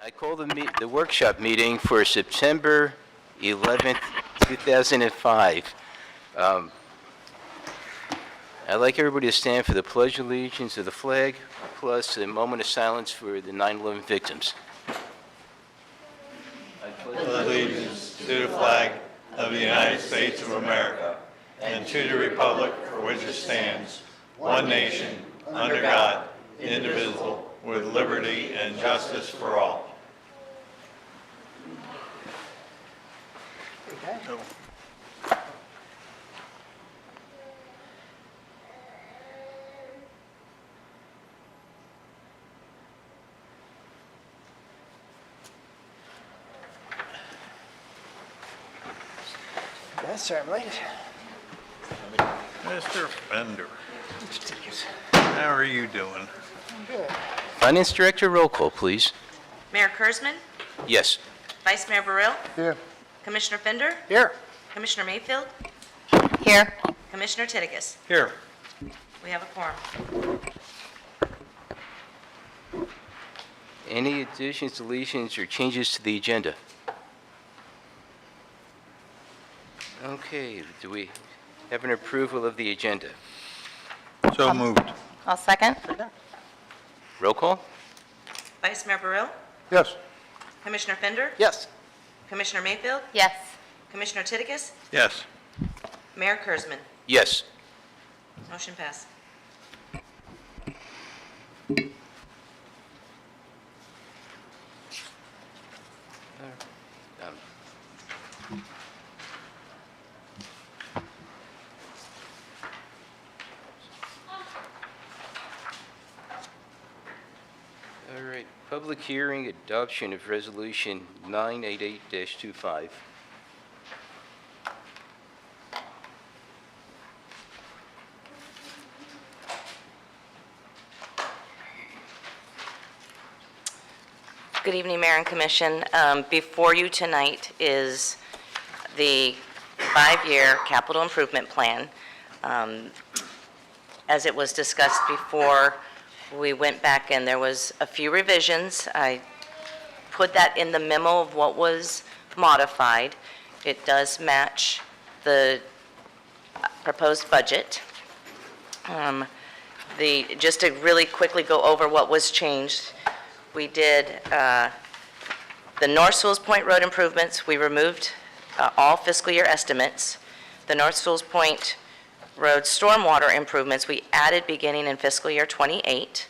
I call the workshop meeting for September 11th, 2005. I'd like everybody to stand for the Pledge of Allegiance to the flag, plus a moment of silence for the 9/11 victims. Allegiance to the flag of the United States of America and to the republic for which it stands, one nation, under God, indivisible, with liberty and justice for all. Yes, certainly. Mr. Fender, how are you doing? Good. Finance Director, roll call, please. Mayor Kurzman, Yes. Vice Mayor Burrill, Here. Commissioner Fender, Here. Commissioner Mayfield, Here. Commissioner Titigus. Here. We have a quorum. Any additions, deletions, or changes to the agenda? Okay, do we have an approval of the agenda? So moved. I'll second. Roll call? Vice Mayor Burrill, Yes. Commissioner Fender, Yes. Commissioner Mayfield, Yes. Commissioner Titigus, Yes. Mayor Kurzman. Yes. Motion passed. All right, public hearing, adoption of Resolution 988-25. Good evening, Mayor and Commission. Before you tonight is the 5-year capital improvement plan. As it was discussed before, we went back and there was a few revisions. I put that in the memo of what was modified. It does match the proposed budget. Just to really quickly go over what was changed, we did the North Sewell's Point Road improvements. We removed all fiscal year estimates. The North Sewell's Point Road stormwater improvements, we added beginning in fiscal year 28.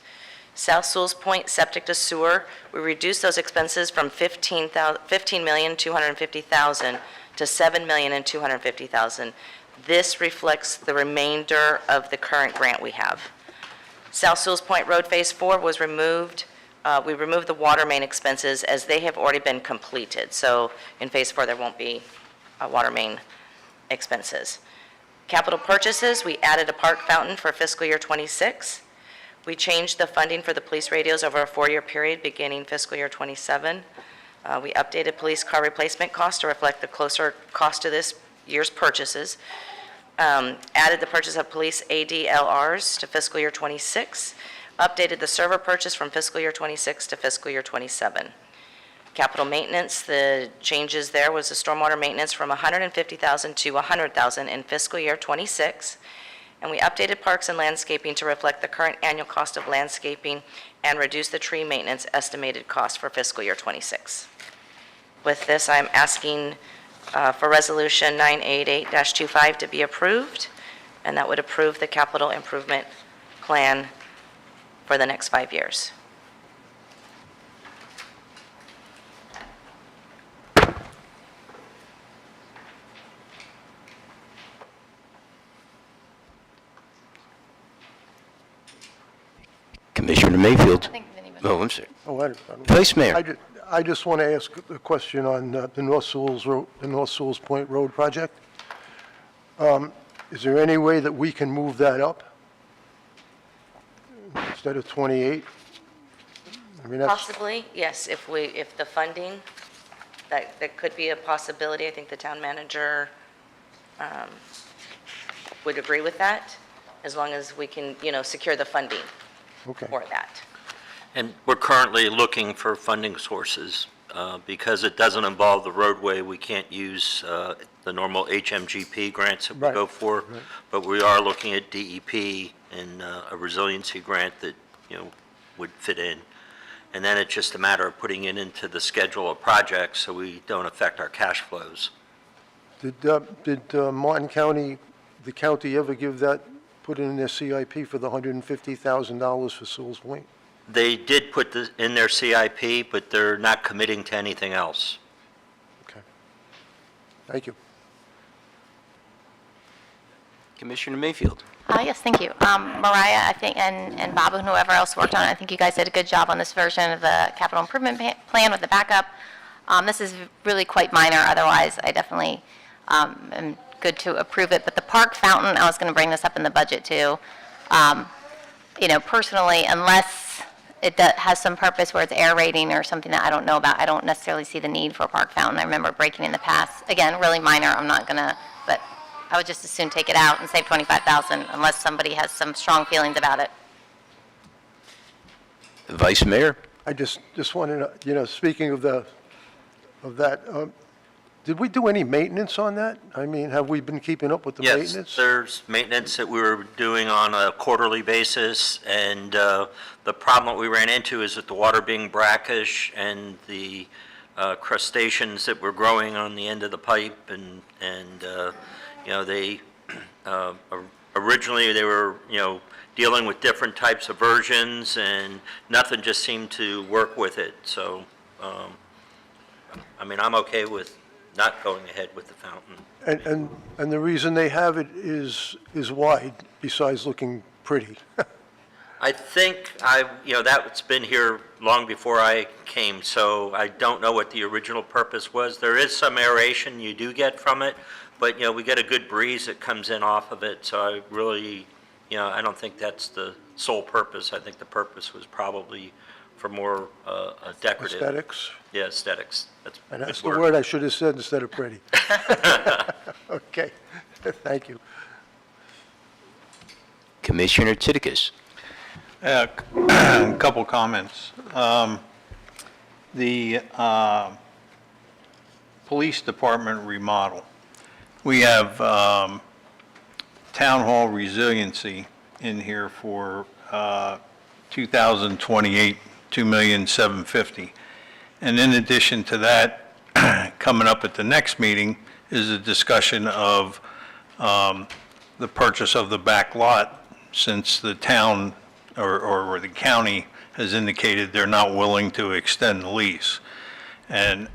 South Sewell's Point septic to sewer, we reduced those expenses from $15,250,000 to $7,250,000. This reflects the remainder of the current grant we have. South Sewell's Point Road Phase 4 was removed. We removed the water main expenses as they have already been completed. So in Phase 4, there won't be water main expenses. Capital purchases, we added a park fountain for fiscal year 26. We changed the funding for the police radios over a 4-year period beginning fiscal year 27. We updated police car replacement costs to reflect the closer cost of this year's purchases. Added the purchase of police ADLRs to fiscal year 26. Updated the server purchase from fiscal year 26 to fiscal year 27. Capital maintenance, the changes there was the stormwater maintenance from $150,000 to $100,000 in fiscal year 26. And we updated parks and landscaping to reflect the current annual cost of landscaping and reduce the tree maintenance estimated cost for fiscal year 26. With this, I'm asking for Resolution 988-25 to be approved, and that would approve the capital improvement plan for the next 5 years. Commissioner Mayfield. I think Vinnie was. Oh, I'm sorry. Oh, I Vice Mayor. I just want to ask a question on the North Sewell's Road, the North Sewell's Point Road project. Is there any way that we can move that up instead of 28? I mean, that's, Possibly, yes, if the funding, that could be a possibility. I think the town manager would agree with that, as long as we can, secure the funding okay. for that. And we're currently looking for funding sources. Because it doesn't involve the roadway, we can't use the normal HMGP grants that we Right, go for. right. But we are looking at DEP and a resiliency grant that, would fit in. And then it's just a matter of putting it into the schedule of projects so we don't affect our cash flows. Did Martin County, the county ever put in their CIP for the $150,000 for Sewell's Point? They did put this in their CIP, but they're not committing to anything else. Okay. Thank you. Commissioner Mayfield. Yes, thank you. Mariah, I think, and Bob, and whoever else worked on it, I think you guys did a good job on this version of the capital improvement plan with the backup. This is really quite minor, otherwise I definitely am good to approve it. But the park fountain, I was going to bring this up in the budget too. Personally, unless it has some purpose where it's aerating or something that I don't know about, I don't necessarily see the need for a park fountain. I remember breaking in the past. Again, really minor, I'm not going to, but I would just as soon take it out and save $25,000 unless somebody has some strong feelings about it. Vice Mayor. I just wanted to, speaking of that, did we do any maintenance on that? I mean, have we been keeping up with the Yes, maintenance? there's maintenance that we were doing on a quarterly basis, and the problem that we ran into is that the water being brackish and the crustaceans that were growing on the end of the pipe, and they originally they were dealing with different types of versions, and nothing just seemed to work with it. So, I'm okay with not going ahead with the fountain. And the reason they have it is why, besides looking pretty? I think that's been here long before I came, so I don't know what the original purpose was. There is some aeration you do get from it, but, we get a good breeze that comes in off of it, so I really, I don't think that's the sole purpose. I think the purpose was probably for more a decorative. Aesthetics? Yeah, aesthetics. That's a And good that's the word I should have said instead of pretty. Okay, thank you. Commissioner Titikus. A couple comments. The police department remodel. We have town hall resiliency in here for 2028, $2,750,000. And in addition to that, coming up at the next meeting is a discussion of the purchase of the back lot, since the town or the county has indicated they're not willing to extend the lease. And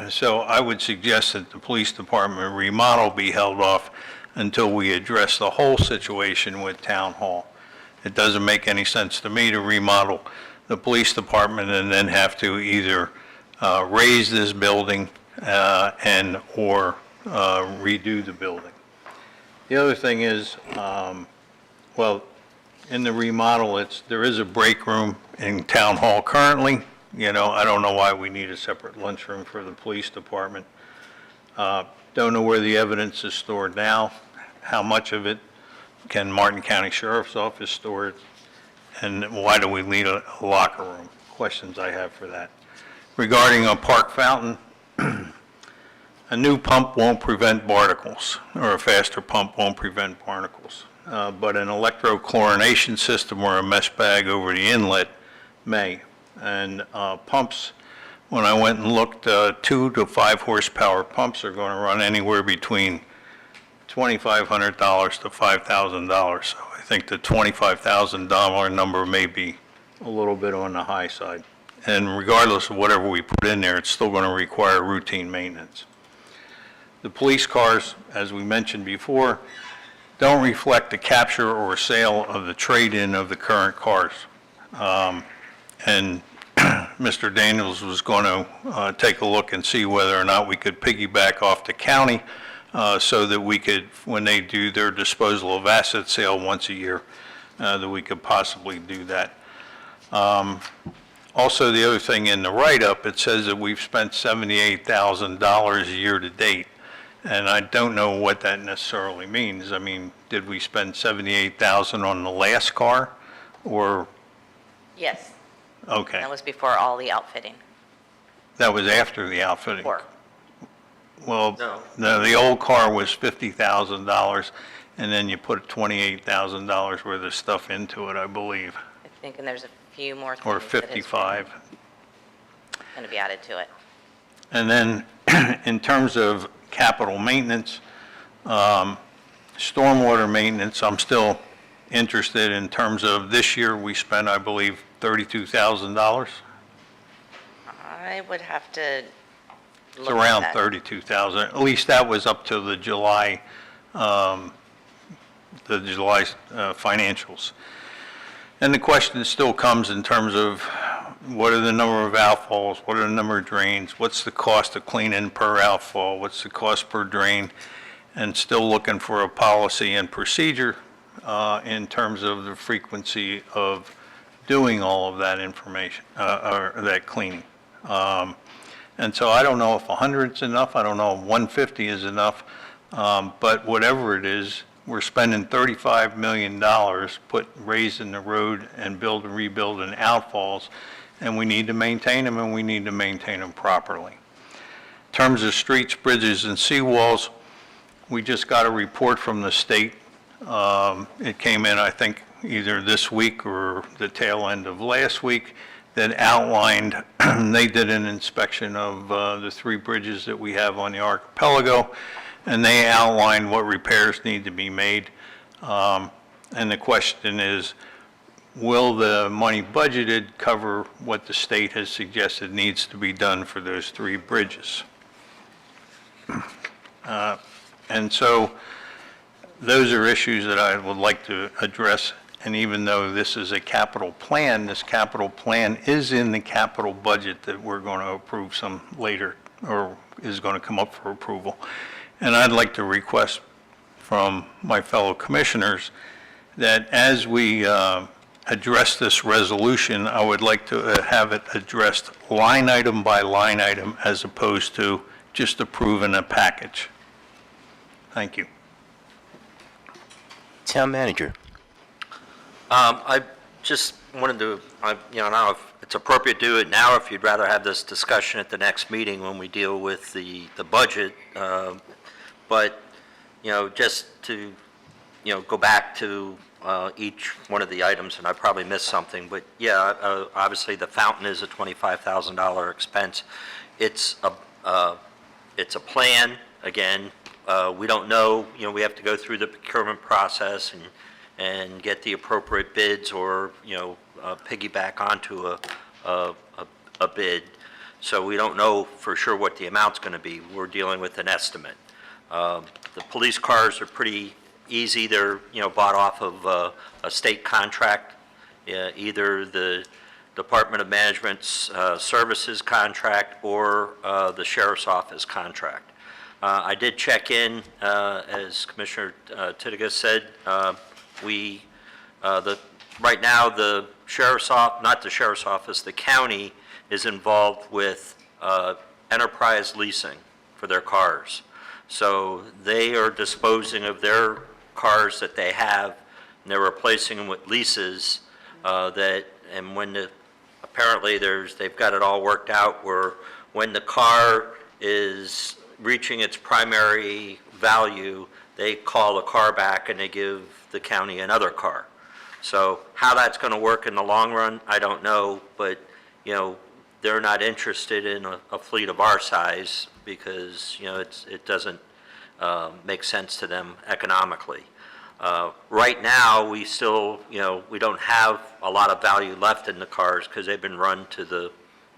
so I would suggest that the police department remodel be held off until we address the whole situation with town hall. It doesn't make any sense to me to remodel the police department and then have to either raise this building or redo the building. The other thing is, in the remodel, there is a break room in town hall currently. I don't know why we need a separate lunchroom for the police department. Don't know where the evidence is stored now, how much of it can Martin County Sheriff's Office store it, and why do we need a locker room? Questions I have for that. Regarding a park fountain, a new pump won't prevent barnacles, or a faster pump won't prevent barnacles. But an electrochlorination system or a mesh bag over the inlet may. And pumps, when I went and looked, 2 to 5 horsepower pumps are going to run anywhere between $2,500 to $5,000. So I think the $25,000 number may be a little bit on the high side. And regardless of whatever we put in there, it's still going to require routine maintenance. The police cars, as we mentioned before, don't reflect the capture or sale of the trade-in of the current cars. And Mr. Daniels was going to take a look and see whether or not we could piggyback off the county so that we could, when they do their disposal of asset sale once a year, that we could possibly do that. Also, the other thing in the write-up, it says that we've spent $78,000 year to date. And I don't know what that necessarily means. I mean, did we spend $78,000 on the last car, or? Yes. Okay. That was before all the outfitting. That was after the outfitting? Or, Well, No. the old car was $50,000, and then you put $28,000 worth of stuff into it, I believe, I think, and there's a few more things or that is 55. going to be added to it. And then, in terms of capital maintenance, stormwater maintenance, I'm still interested in terms of this year, we spent, I believe, $32,000. I would have to It's look at around that. 32,000. At least that was up to the July financials. And the question still comes in terms of what are the number of outfalls, what are the number of drains, what's the cost of cleaning per outfall, what's the cost per drain, and still looking for a policy and procedure in terms of the frequency of doing all of that information, or that cleaning. And so I don't know if 100 is enough, I don't know if 150 is enough, but whatever it is, we're spending $35 million raising the road and build and rebuilding outfalls, and we need to maintain them, and we need to maintain them properly. In terms of streets, bridges, and seawalls, we just got a report from the state. It came in, I think, either this week or the tail end of last week, that outlined, they did an inspection of the 3 bridges that we have on the archipelago, and they outlined what repairs need to be made. And the question is, will the money budgeted cover what the state has suggested needs to be done for those 3 bridges? And so those are issues that I would like to address. And even though this is a capital plan, this capital plan is in the capital budget that we're going to approve some later, or is going to come up for approval. And I'd like to request from my fellow commissioners that as we address this resolution, I would like to have it addressed line item by line item as opposed to just approving a package. Thank you. Town manager. I just wanted to, I don't know if it's appropriate to do it now, or if you'd rather have this discussion at the next meeting when we deal with the budget. But, just to, go back to each one of the items, and I probably missed something, but yeah, obviously the fountain is a $25,000 expense. It's a plan, again. We don't know, we have to go through the procurement process and get the appropriate bids, or, piggyback onto a bid. So we don't know for sure what the amount's going to be. We're dealing with an estimate. The police cars are pretty easy. They're, bought off of a state contract, either the Department of Management's services contract or the Sheriff's Office contract. I did check in, as Commissioner Titiga said, right now the Sheriff's Office, not the Sheriff's Office, the county is involved with enterprise leasing for their cars. So they are disposing of their cars that they have, and they're replacing them with leases and when apparently they've got it all worked out where when the car is reaching its primary value, they call the car back and they give the county another car. So how that's going to work in the long run, I don't know, but, they're not interested in a fleet of our size because, it doesn't make sense to them economically. Right now, we still, we don't have a lot of value left in the cars because they've been run to the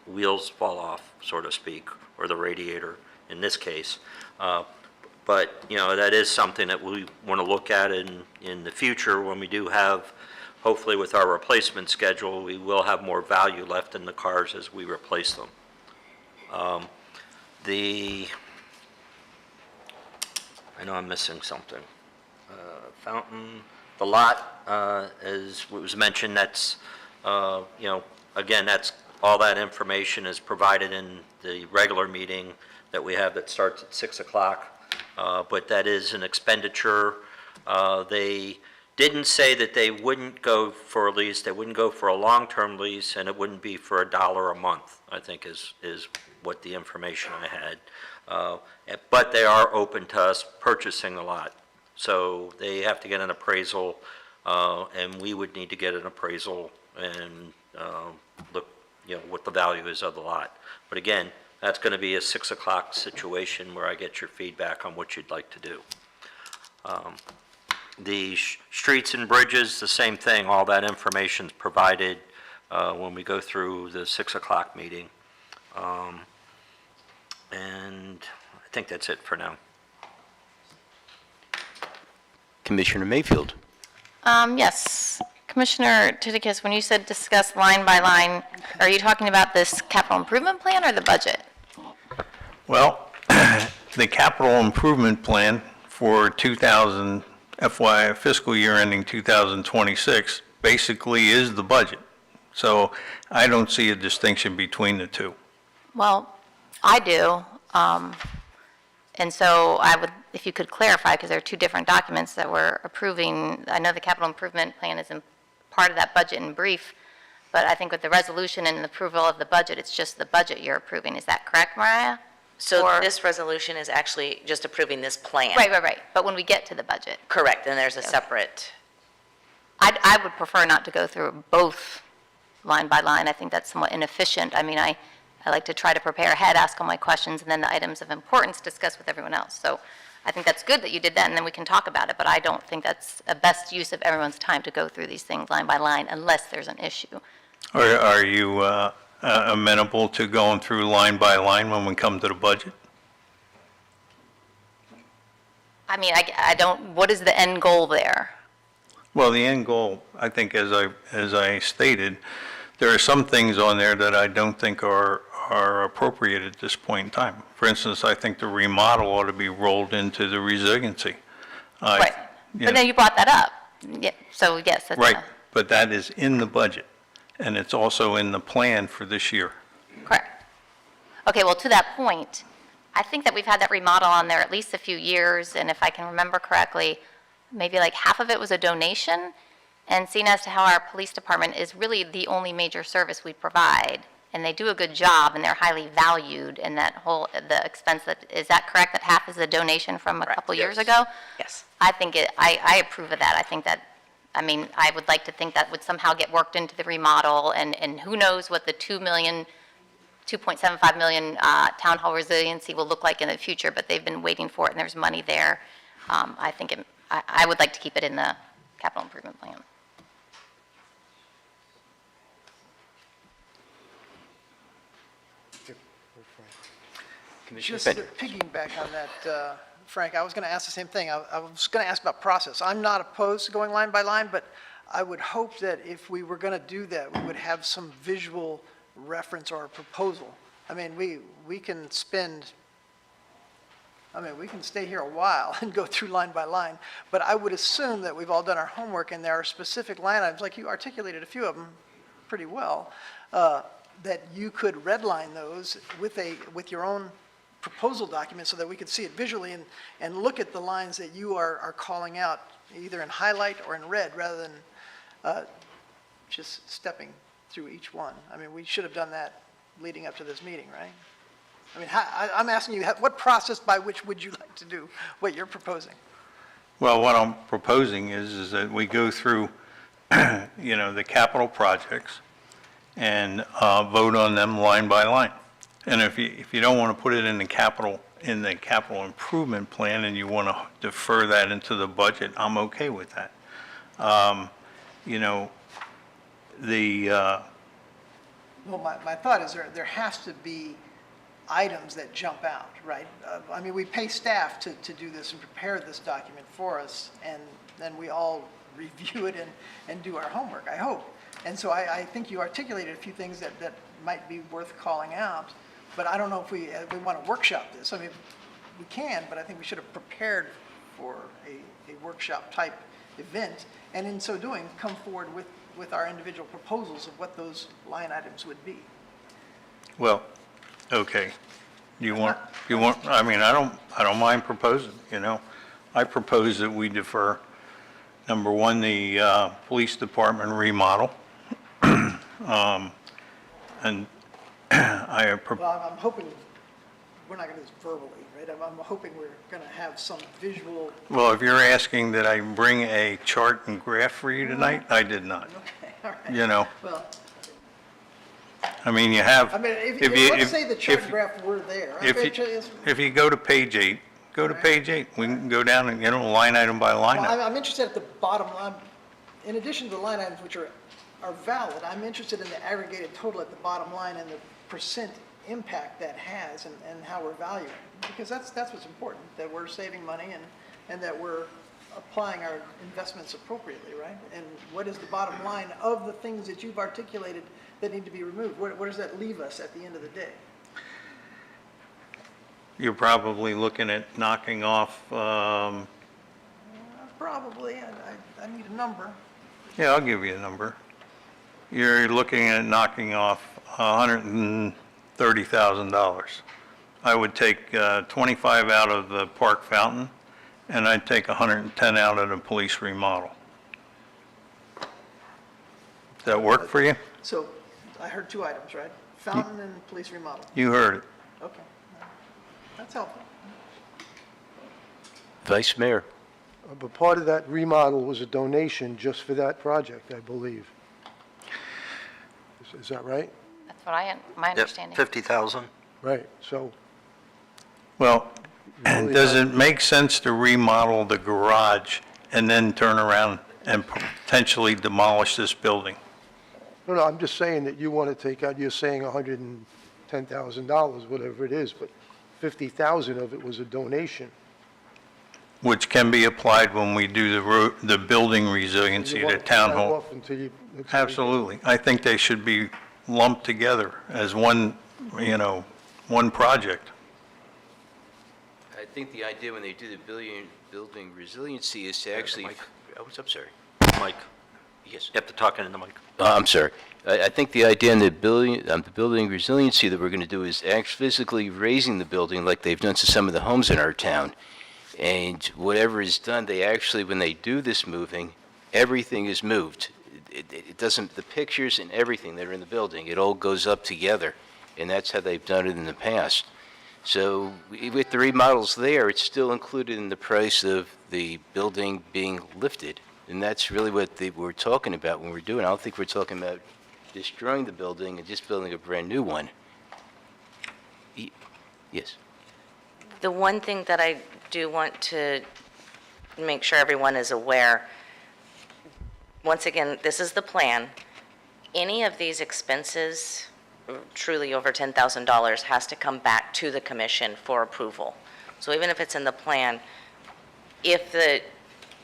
wheels fall off, so to speak, or the radiator in this case. But, that is something that we want to look at in the future when we do have, hopefully with our replacement schedule, we will have more value left in the cars as we replace them. I know I'm missing something. Fountain, the lot, as was mentioned, that's, again, that's, all that information is provided in the regular meeting that we have that starts at 6 o'clock. But that is an expenditure. They didn't say that they wouldn't go for a lease, they wouldn't go for a long-term lease, and it wouldn't be for $1 a month, I think is what the information I had. But they are open to us purchasing the lot. So they have to get an appraisal, and we would need to get an appraisal and look, what the value is of the lot. But again, that's going to be a 6 o'clock situation where I get your feedback on what you'd like to do. The streets and bridges, the same thing, all that information's provided when we go through the 6 o'clock meeting. And I think that's it for now. Commissioner Mayfield. Yes. Commissioner Titicus, when you said discuss line by line, are you talking about this capital improvement plan or the budget? Well, the capital improvement plan for FY fiscal year ending 2026 basically is the budget. So I don't see a distinction between the two. Well, I do. And so I would, if you could clarify, because there are two different documents that we're approving. I know the capital improvement plan is in part of that budget in brief, but I think with the resolution and the approval of the budget, it's just the budget you're approving. Is that correct, Mariah? So Or- this resolution is actually just approving this plan? Right. But when we get to the budget, Correct, and there's a separate, I would prefer not to go through both line by line. I think that's somewhat inefficient. I mean, I like to try to prepare ahead, ask all my questions, and then the items of importance discuss with everyone else. So I think that's good that you did that, and then we can talk about it, but I don't think that's a best use of everyone's time to go through these things line by line unless there's an issue. Are you amenable to going through line by line when we come to the budget? I mean, I don't, what is the end goal there? Well, the end goal, I think, as I stated, there are some things on there that I don't think are appropriate at this point in time. For instance, I think the remodel ought to be rolled into the resiliency. Right. But then you brought that up. Yeah, so yes, that's Right, but that is in the budget, and it's also in the plan for this year. correct. Okay, well, to that point, I think that we've had that remodel on there at least a few years, and if I can remember correctly, maybe like half of it was a donation, and seeing as to how our police department is really the only major service we provide, and they do a good job, and they're highly valued, and the expense is that correct, that half is a donation from a couple years ago? yes. I think I approve of that. I think that, I mean, I would like to think that would somehow get worked into the remodel, and who knows what the 2.75 million town hall resiliency will look like in the future, but they've been waiting for it, and there's money there. I think I would like to keep it in the capital improvement plan. Commissioner Just to Fenner. piggyback on that, Frank, I was going to ask the same thing. I was going to ask about process. I'm not opposed to going line by line, but I would hope that if we were going to do that, we would have some visual reference or proposal. I mean, we can stay here a while and go through line by line, but I would assume that we've all done our homework and there are specific line items, like you articulated a few of them pretty well, that you could redline those with your own proposal document so that we could see it visually and look at the lines that you are calling out, either in highlight or in red, rather than just stepping through each one. I mean, we should have done that leading up to this meeting, right? I mean, I'm asking you, what process by which would you like to do what you're proposing? Well, what I'm proposing is that we go through, the capital projects and vote on them line by line. And if you don't want to put it in the capital improvement plan and you want to defer that into the budget, I'm okay with that. Well, my thought is there has to be items that jump out, right? I mean, we pay staff to do this and prepare this document for us, and then we all review it and do our homework, I hope. And so I think you articulated a few things that might be worth calling out, but I don't know if we want to workshop this. I mean, we can, but I think we should have prepared for a workshop-type event, and in so doing, come forward with our individual proposals of what those line items would be. Well, okay. I mean, I don't mind proposing, I propose that we defer Number one, the police department remodel. And Well, I'm hoping, we're not going to do this verbally, right? I'm hoping we're going to have some visual, well, if you're asking that I bring a chart and graph for you tonight, I did not. okay, all right. You know, Well, I mean, you have. I mean, if you- let's say the chart if- and graph were there. I If bet you you, it's- if you go to page 8, go to All right. page 8. We can go down and, line item by line Well, item. I'm interested at the bottom line, in addition to the line items which are valid, I'm interested in the aggregated total at the bottom line and the percent impact that has and how we're valuing. Because that's what's important, that we're saving money and that we're applying our investments appropriately, right? And what is the bottom line of the things that you've articulated that need to be removed? Where does that leave us at the end of the day? You're probably looking at knocking off, Probably, I need a number. yeah, I'll give you a number. You're looking at knocking off $130,000. I would take 25 out of the park fountain, and I'd take 110 out of the police remodel. Does that work for you? So I heard two items, right? Fountain and police remodel. You heard it. Okay. That's helpful. Vice Mayor. But part of that remodel was a donation just for that project, I believe. Is that right? That's what my understanding. 50,000. Right, so. Well, really does not- it make sense to remodel the garage and then turn around and potentially demolish this building? No, I'm just saying that you want to take out, you're saying $110,000, whatever it is, but 50,000 of it was a donation. Which can be applied when we do the building resiliency You at a want to town put that hall. off until you- Absolutely. I think they should be lumped together as one, one project. I think the idea when they do the building resiliency is to actually, oh, I'm sorry. Mike, Yes. you have to talk into the mic. I'm sorry. I think the idea in the building resiliency that we're going to do is physically raising the building like they've done to some of the homes in our town. And whatever is done, they actually, when they do this moving, everything is moved. It doesn't, the pictures and everything that are in the building, it all goes up together. And that's how they've done it in the past. So with the remodels there, it's still included in the price of the building being lifted. And that's really what we're talking about when we're doing it. I don't think we're talking about destroying the building and just building a brand-new one. Yes. The one thing that I do want to make sure everyone is aware, once again, this is the plan. Any of these expenses, truly over $10,000, has to come back to the commission for approval. So even if it's in the plan, if the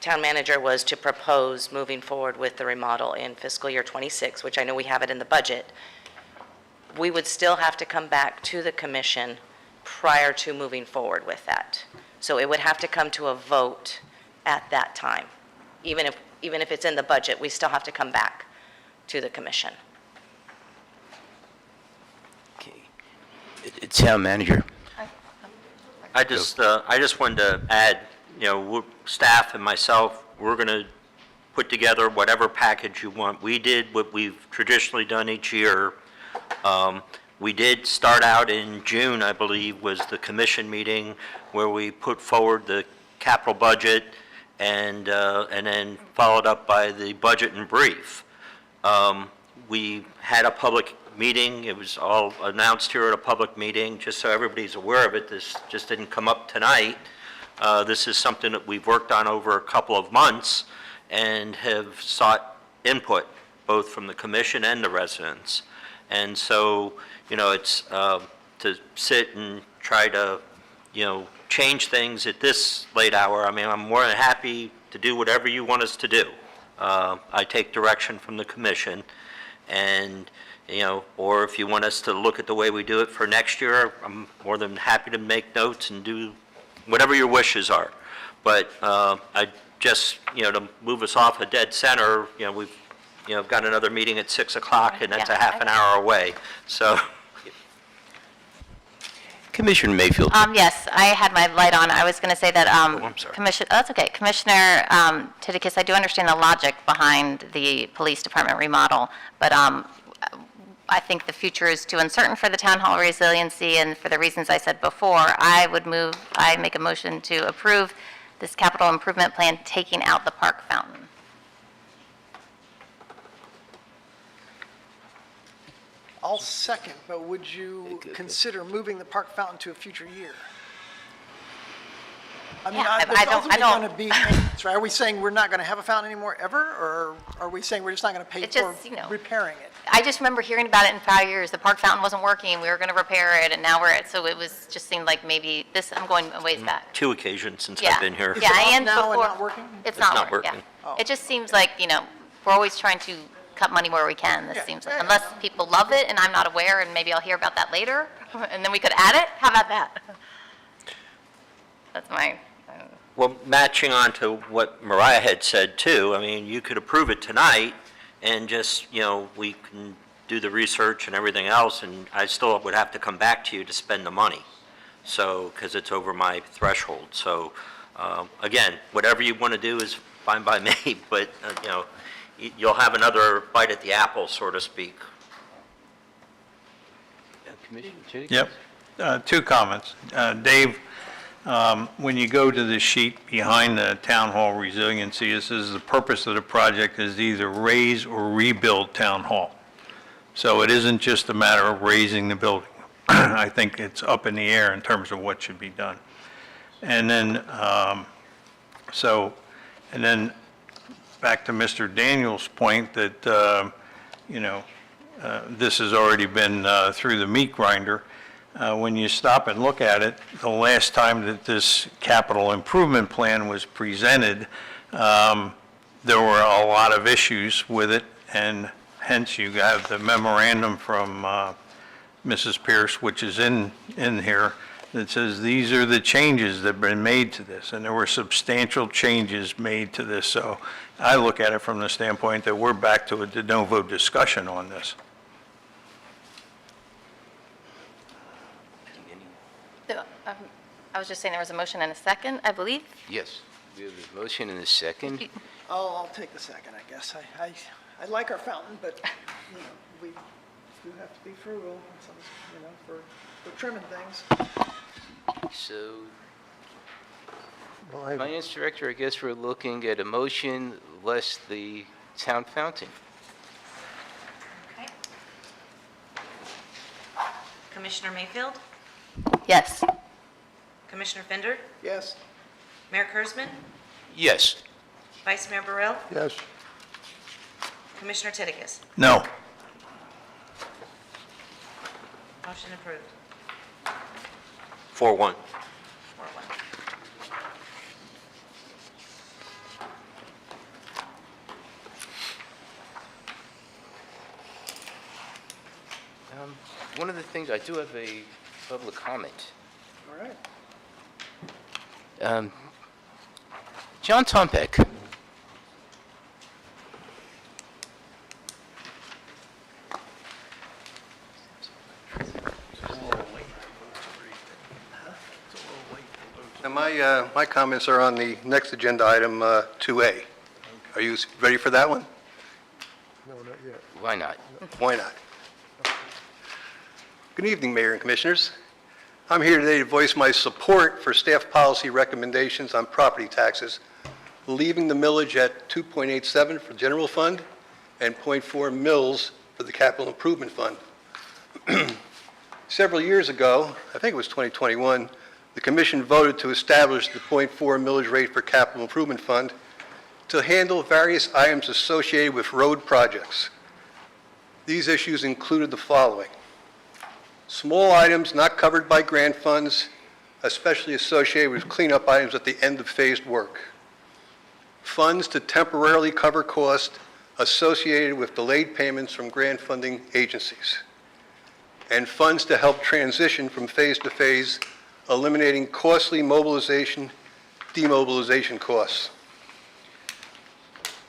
town manager was to propose moving forward with the remodel in fiscal year '26, which I know we have it in the budget, we would still have to come back to the commission prior to moving forward with that. So it would have to come to a vote at that time. Even if it's in the budget, we still have to come back to the commission. Okay. Town manager. I just wanted to add, staff and myself, we're going to put together whatever package you want. We did what we've traditionally done each year. We did start out in June, I believe, was the commission meeting where we put forward the capital budget and then followed up by the budget and brief. We had a public meeting. It was all announced here at a public meeting, just so everybody's aware of it. This just didn't come up tonight. This is something that we've worked on over a couple of months and have sought input, both from the commission and the residents. And so, it's to sit and try to, change things at this late hour. I mean, I'm more than happy to do whatever you want us to do. I take direction from the commission, and, or if you want us to look at the way we do it for next year, I'm more than happy to make notes and do whatever your wishes are. But I just, to move us off a dead center, we've, got another meeting at 6 o'clock, and that's a half an hour away. So, Commissioner Mayfield. Yes, I had my light on. I was going to say that, I'm sorry. that's okay. Commissioner Tidikis, I do understand the logic behind the police department remodel, but I think the future is too uncertain for the town hall resiliency, and for the reasons I said before, I make a motion to approve this capital improvement plan, taking out the park fountain. I'll second, but would you consider moving the park fountain to a future year? I mean, Yeah, I there's don't- ultimately going to be maintenance, right? Are we saying we're not going to have a fountain anymore ever, or are we saying we're just not going to pay It for just, you know, repairing it? I just remember hearing about it in 5 years. The park fountain wasn't working. We were going to repair it, and now so it was, just seemed like maybe this, I'm going a ways back. 2 occasions since Yeah. I've been here. Is Yeah, it off and now and before. not working? It's not not working, working. yeah. It just seems like, we're always trying to cut money where we can, Yeah, this seems, yeah, unless people love it and I'm not aware, and maybe I'll hear about that later, and then we could add it? How about that? That's my, Well, matching on to what Mariah had said too, I mean, you could approve it tonight and just, we can do the research and everything else, and I still would have to come back to you to spend the money. So, because it's over my threshold. So, again, whatever you want to do is fine by me, but, you'll have another bite at the apple, so to speak. Commissioner Tidikis? Yep. 2 comments. Dave, when you go to the sheet behind the Town Hall resiliency, it says the purpose of the project is to either raise or rebuild Town Hall. So it isn't just a matter of raising the building. I think it's up in the air in terms of what should be done. And then, back to Mr. Daniels' point that, this has already been through the meat grinder. When you stop and look at it, the last time that this capital improvement plan was presented, there were a lot of issues with it, and hence you have the memorandum from Mrs. Pierce, which is in here, that says these are the changes that have been made to this, and there were substantial changes made to this. So I look at it from the standpoint that we're back to a de novo discussion on this. I was just saying there was a motion and a second, I believe. Yes. We have a motion and a second. I'll take the second, I guess. I like our fountain, but, we do have to be frugal, for trimming things. So, Well, I- Finance Director, I guess we're looking at a motion less the town fountain. Okay. Commissioner Mayfield? Yes. Commissioner Fender? Yes? Mayor Kurzman? Yes. Vice Mayor Burrell? Yes, Commissioner Tidikis? No. Motion approved. 4-1. 4-1. One of the things, I do have a public comment. All right. John Tompeck. Now, my comments are on the next agenda item, 2A. Are you ready for that one? no, not yet. Why not? Why not? Good evening, Mayor and Commissioners. I'm here today to voice my support for staff policy recommendations on property taxes, leaving the millage at 2.87 for general fund and 0.4 mils for the capital improvement fund. Several years ago, I think it was 2021, the commission voted to establish the 0.4 millage rate for capital improvement fund to handle various items associated with road projects. These issues included the following: small items not covered by grant funds, especially associated with cleanup items at the end of phased work; funds to temporarily cover costs associated with delayed payments from grant funding agencies; and funds to help transition from phase to phase, eliminating costly mobilization, demobilization costs.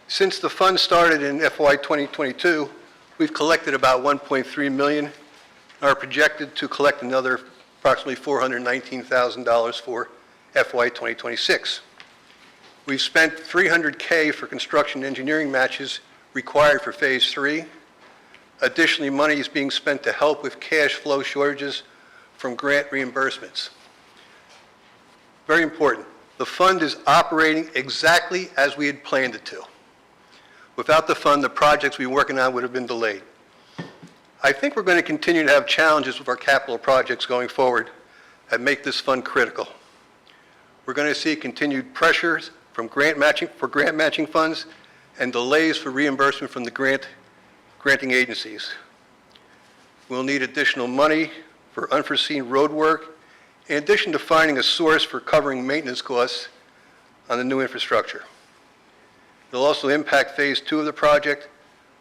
Since the fund started in FY 2022, we've collected about $1.3 million, and are projected to collect another approximately $419,000 for FY 2026. We've spent $300K for construction engineering matches required for Phase 3. Additionally, money is being spent to help with cash flow shortages from grant reimbursements. Very important, the fund is operating exactly as we had planned it to. Without the fund, the projects we were working on would have been delayed. I think we're going to continue to have challenges with our capital projects going forward that make this fund critical. We're going to see continued pressures from grant matching funds and delays for reimbursement from the granting agencies. We'll need additional money for unforeseen road work, in addition to finding a source for covering maintenance costs on the new infrastructure. It'll also impact Phase 2 of the project,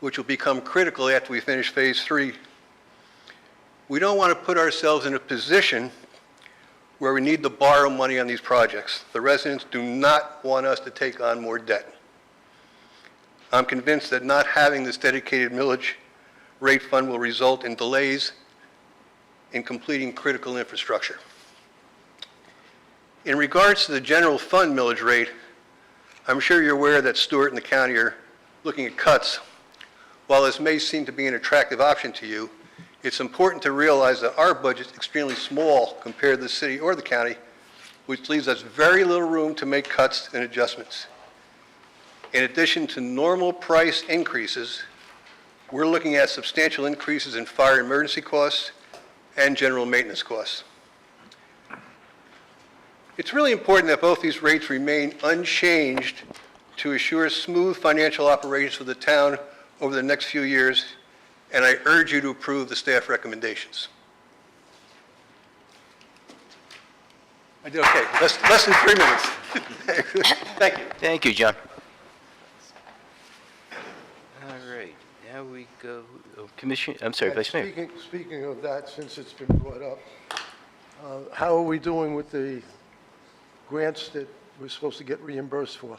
which will become critical after we finish Phase 3. We don't want to put ourselves in a position where we need to borrow money on these projects. The residents do not want us to take on more debt. I'm convinced that not having this dedicated millage rate fund will result in delays in completing critical infrastructure. In regards to the general fund millage rate, I'm sure you're aware that Stewart and the county are looking at cuts. While this may seem to be an attractive option to you, it's important to realize that our budget is extremely small compared to the city or the county, which leaves us very little room to make cuts and adjustments. In addition to normal price increases, we're looking at substantial increases in fire emergency costs and general maintenance costs. It's really important that both these rates remain unchanged to assure smooth financial operations for the town over the next few years, and I urge you to approve the staff recommendations. I did okay, less than 3 minutes. Thank you. Thank you, John. All right, now we go, Commissioner, I'm sorry, Vice Mayor. Speaking of that, since it's been brought up, how are we doing with the grants that we're supposed to get reimbursed for?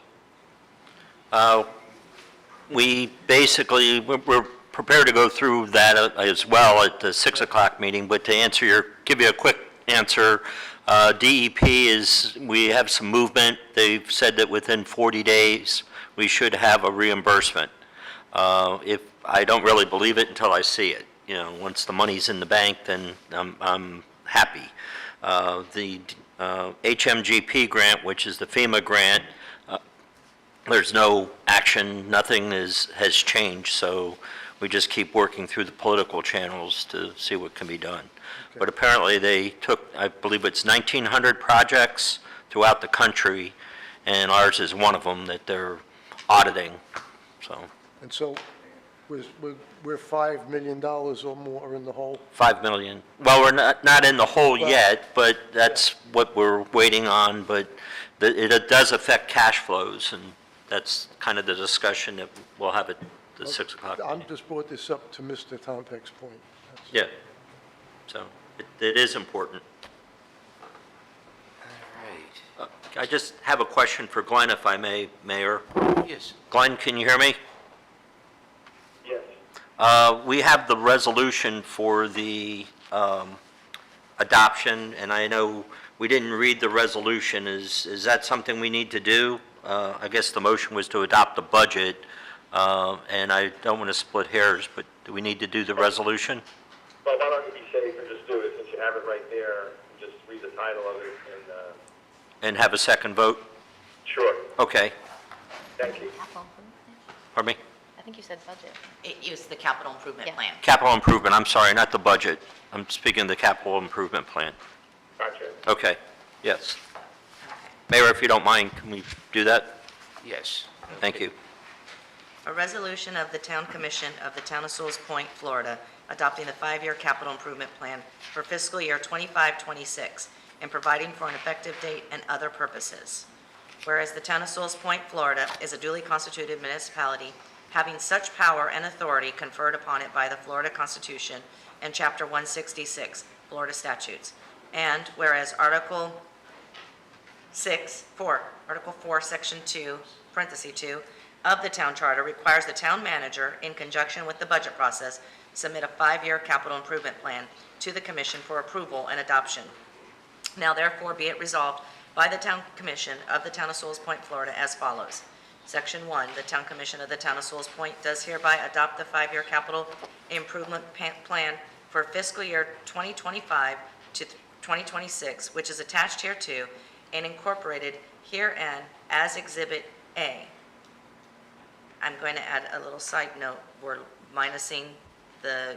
We basically, we're prepared to go through that as well at the 6 o'clock meeting, but to give you a quick answer, DEP we have some movement. They've said that within 40 days, we should have a reimbursement. If I don't really believe it until I see it. You know, once the money's in the bank, then I'm happy. The HMGP grant, which is the FEMA grant, there's no action, nothing has changed, so we just keep working through the political channels to see what can be done. Okay. But apparently they took, I believe it's 1,900 projects throughout the country, and ours is one of them that they're auditing, so. And so we're $5 million or more in the hole? 5 million. Well, we're not in the hole Well, yet, but that's what we're waiting on, but it does affect cash flows, and that's kind of the discussion that we'll have at the 6 o'clock I'm meeting. just brought this up to Mr. Tompeck's point. That's- Yeah, so it is important. All I just have a question for Glenn, if I may, Mayor. right, yes. Glenn, can you hear me? Yes. We have the resolution for the adoption, and I know we didn't read the resolution. Is that something we need to do? I guess the motion was to adopt the budget, and I don't want to split hairs, but do we need to do the resolution? Well, why don't you be safe and just do it, since you have it right there, and just read the title of it, and, And have a second vote? sure, Okay. thank you. Pardon me? I think you said budget. It was the capital improvement Yeah. plan. Capital improvement, I'm sorry, not the budget. I'm speaking of the capital improvement plan. Gotcha. Okay, yes. Mayor, if you don't mind, can we do that? Yes. Thank you. A resolution of the Town Commission of the Town of Sewell's Point, Florida, adopting the 5-year capital improvement plan for fiscal year 25-26 and providing for an effective date and other purposes. Whereas the Town of Sewell's Point, Florida is a duly constituted municipality having such power and authority conferred upon it by the Florida Constitution and Chapter 166, Florida statutes. And whereas Article 4, Section 2, parenthesis 2, of the town charter requires the town manager, in conjunction with the budget process, submit a 5-year capital improvement plan to the commission for approval and adoption. Now therefore be it resolved by the Town Commission of the Town of Sewell's Point, Florida as follows. Section 1, the Town Commission of the Town of Sewell's Point does hereby adopt the 5-year capital improvement plan for fiscal year 2025 to 2026, which is attached hereto and incorporated herein as Exhibit A. I'm going to add a little side note. We're minusing the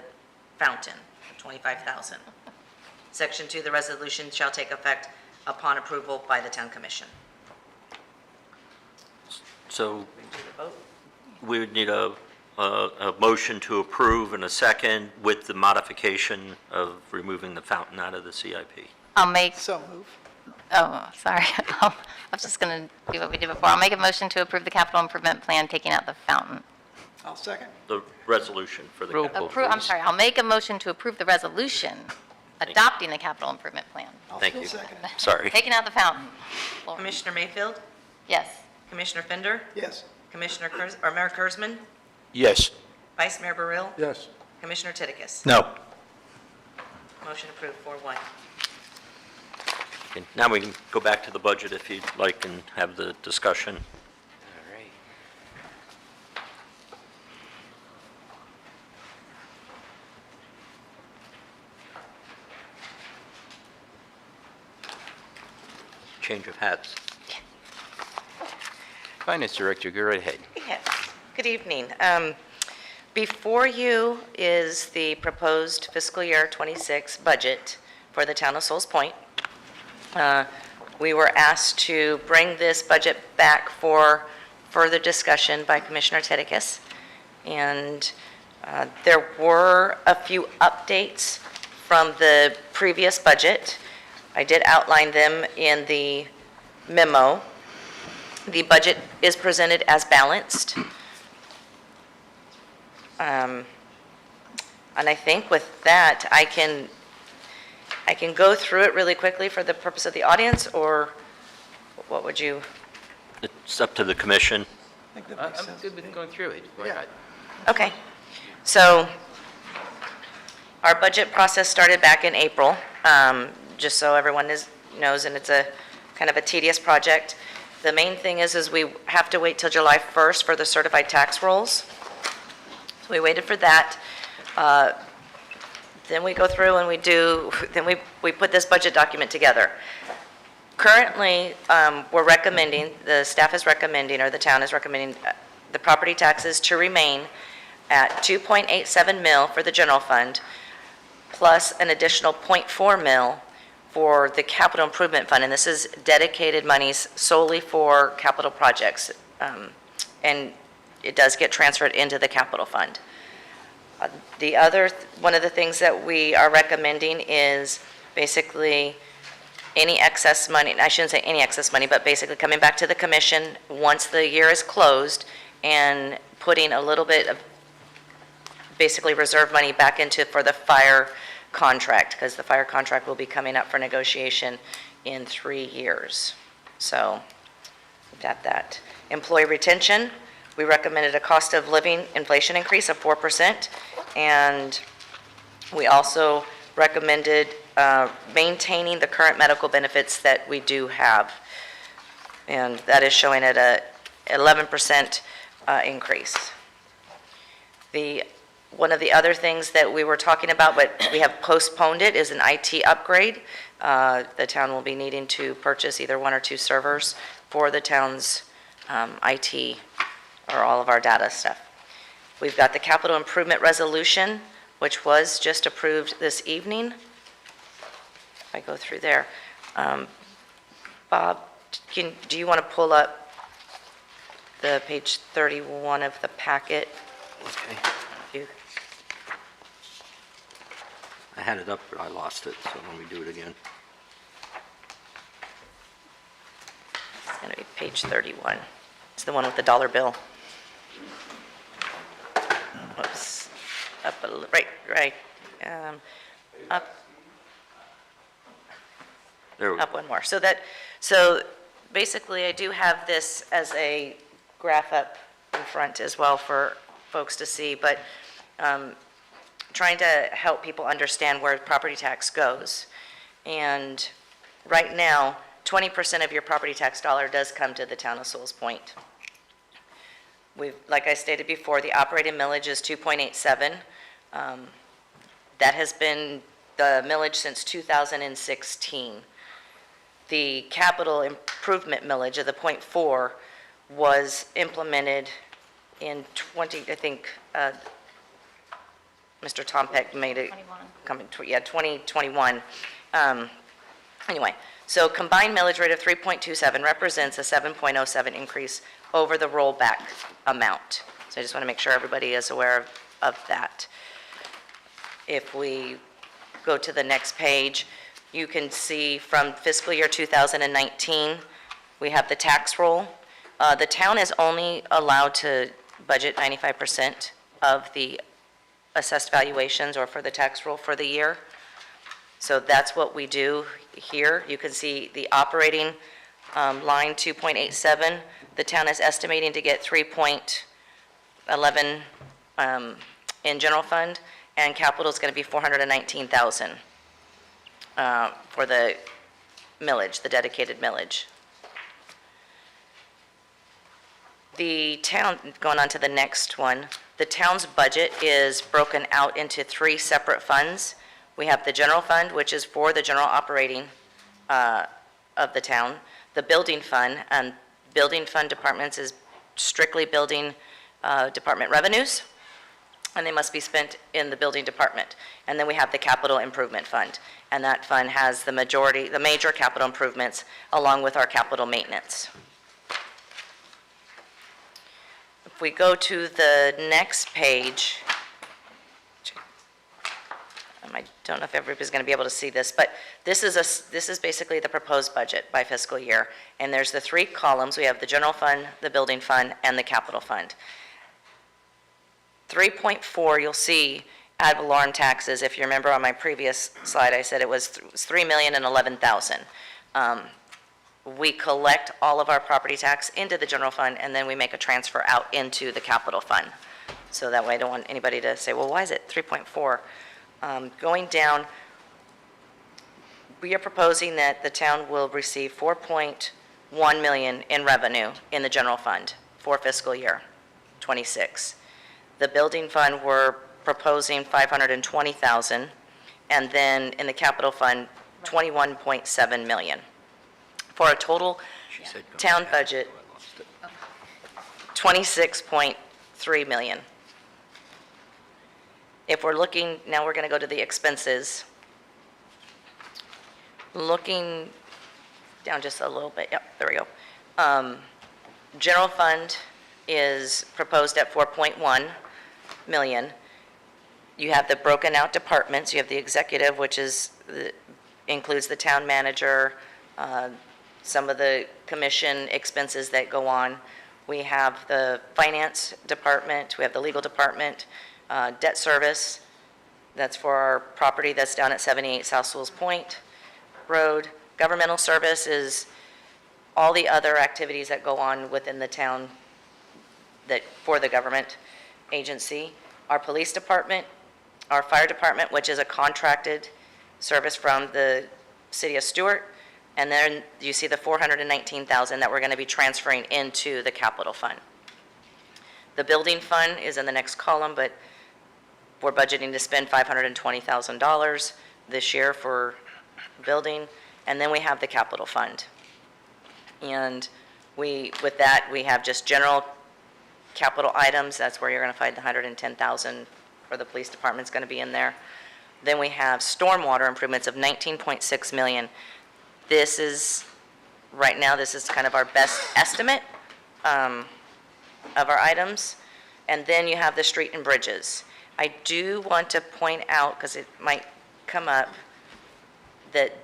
fountain, the 25,000. Section 2, the resolution shall take effect upon approval by the Town Commission. So Do the vote? we would need a motion to approve and a second with the modification of removing the fountain out of the CIP. I'll make, So move. oh, sorry. I was just going to do what we did before. I'll make a motion to approve the capital improvement plan, taking out the fountain. I'll second. The resolution for the Roll capital. call. I'm sorry, I'll make a motion to approve the resolution adopting the capital improvement plan, I'll Thank still you. second. Sorry. taking out the fountain. Lauren. Commissioner Mayfield? Yes. Commissioner Fender? Yes. Commissioner or Mayor Kurzman? Yes. Vice Mayor Burrill? Yes. Commissioner Titicus? No. Motion approved 4-1. Okay, now we can go back to the budget if you'd like and have the discussion. All right. Change of hats. Finance Director, go right ahead. Yes. Good evening. Before you is the proposed fiscal year 26 budget for the Town of Sewell's Point. We were asked to bring this budget back for further discussion by Commissioner Titicus. And there were a few updates from the previous budget. I did outline them in the memo. The budget is presented as balanced. And I think with that, I can go through it really quickly for the purpose of the audience, or what would you? It's up to the commission. I think that makes I'm sense. good with going through it. Why Yeah. not? Okay. So our budget process started back in April, just so everyone knows, and it's a kind of a tedious project. The main thing is we have to wait till July 1st for the certified tax rolls. So we waited for that. Then we go through and we put this budget document together. Currently, we're recommending, the staff is recommending, or the town is recommending, the property taxes to remain at 2.87 mil for the general fund, plus an additional 0.4 mil for the capital improvement fund, and this is dedicated monies solely for capital projects, and it does get transferred into the capital fund. The other, one of the things that we are recommending is basically any excess money, I shouldn't say any excess money, but basically coming back to the commission once the year is closed and putting a little bit of basically reserve money back into for the fire contract, because the fire contract will be coming up for negotiation in 3 years. So, got that. Employee retention, we recommended a cost of living inflation increase of 4%, and we also recommended maintaining the current medical benefits that we do have, and that is showing at a 11% increase. One of the other things that we were talking about, but we have postponed it, is an IT upgrade. The town will be needing to purchase either 1 or 2 servers for the town's IT, or all of our data stuff. We've got the capital improvement resolution, which was just approved this evening. If I go through there. Bob, do you want to pull up the page 31 of the packet? Okay. You- I had it up, but I lost it, so let me do it again. It's going to be page 31. It's the one with the dollar bill. Whoops. Up, right. Up There we go. up one more. So basically, I do have this as a graph up in front as well for folks to see, but trying to help people understand where property tax goes. And right now, 20% of your property tax dollar does come to the town of Sewell's Point. Like I stated before, the operating millage is 2.87. That has been the millage since 2016. The capital improvement millage of the .4 was implemented in Mr. Tom Peck made it. 2021. Anyway, so combined millage rate of 3.27 represents a 7.07 increase over the rollback amount. So I just want to make sure everybody is aware of that. If we go to the next page, you can see from fiscal year 2019, we have the tax roll. The town is only allowed to budget 95% of the assessed valuations or for the tax roll for the year. So that's what we do here. You can see the operating line 2.87. The town is estimating to get 3.11 in general fund, and capital is going to be 419,000 for the millage, the dedicated millage. The town, going on to the next one, the town's budget is broken out into 3 separate funds. We have the general fund, which is for the general operating of the town. The building fund, and building fund departments is strictly building department revenues, and they must be spent in the building department. And then we have the capital improvement fund, and that fund has the major capital improvements along with our capital maintenance. If we go to the next page, I don't know if everybody's going to be able to see this, but this is basically the proposed budget by fiscal year. And there's the 3 columns. We have the general fund, the building fund, and the capital fund. 3.4, you'll see ad valorem taxes. If you remember on my previous slide, I said it was $3,011,000. We collect all of our property tax into the general fund, and then we make a transfer out into the capital fund. So that way I don't want anybody to say, well, why is it 3.4? Going down, we are proposing that the town will receive $4.1 million in revenue in the general fund for fiscal year '26. The building fund, we're proposing $520,000, and then in the capital fund, $21.7 million. For a total town budget, $26.3 million. If we're looking, now we're going to go to the expenses. Looking down just a little bit, yep, there we go. General fund is proposed at 4.1 million. You have the broken out departments. You have the executive, which includes the town manager, some of the commission expenses that go on. We have the finance department, we have the legal department, debt service, that's for our property that's down at 78 South Sewell's Point Road. Governmental service is all the other activities that go on within the town for the government agency. Our police department, our fire department, which is a contracted service from the city of Stewart. And then you see the $419,000 that we're going to be transferring into the capital fund. The building fund is in the next column, but we're budgeting to spend $520,000 this year for building. And then we have the capital fund. And with that, we have just general capital items. That's where you're going to find the $110,000 for the police department is going to be in there. Then we have stormwater improvements of $19.6 million. This is, right now, this is kind of our best estimate of our items. And then you have the street and bridges. I do want to point out, because it might come up, that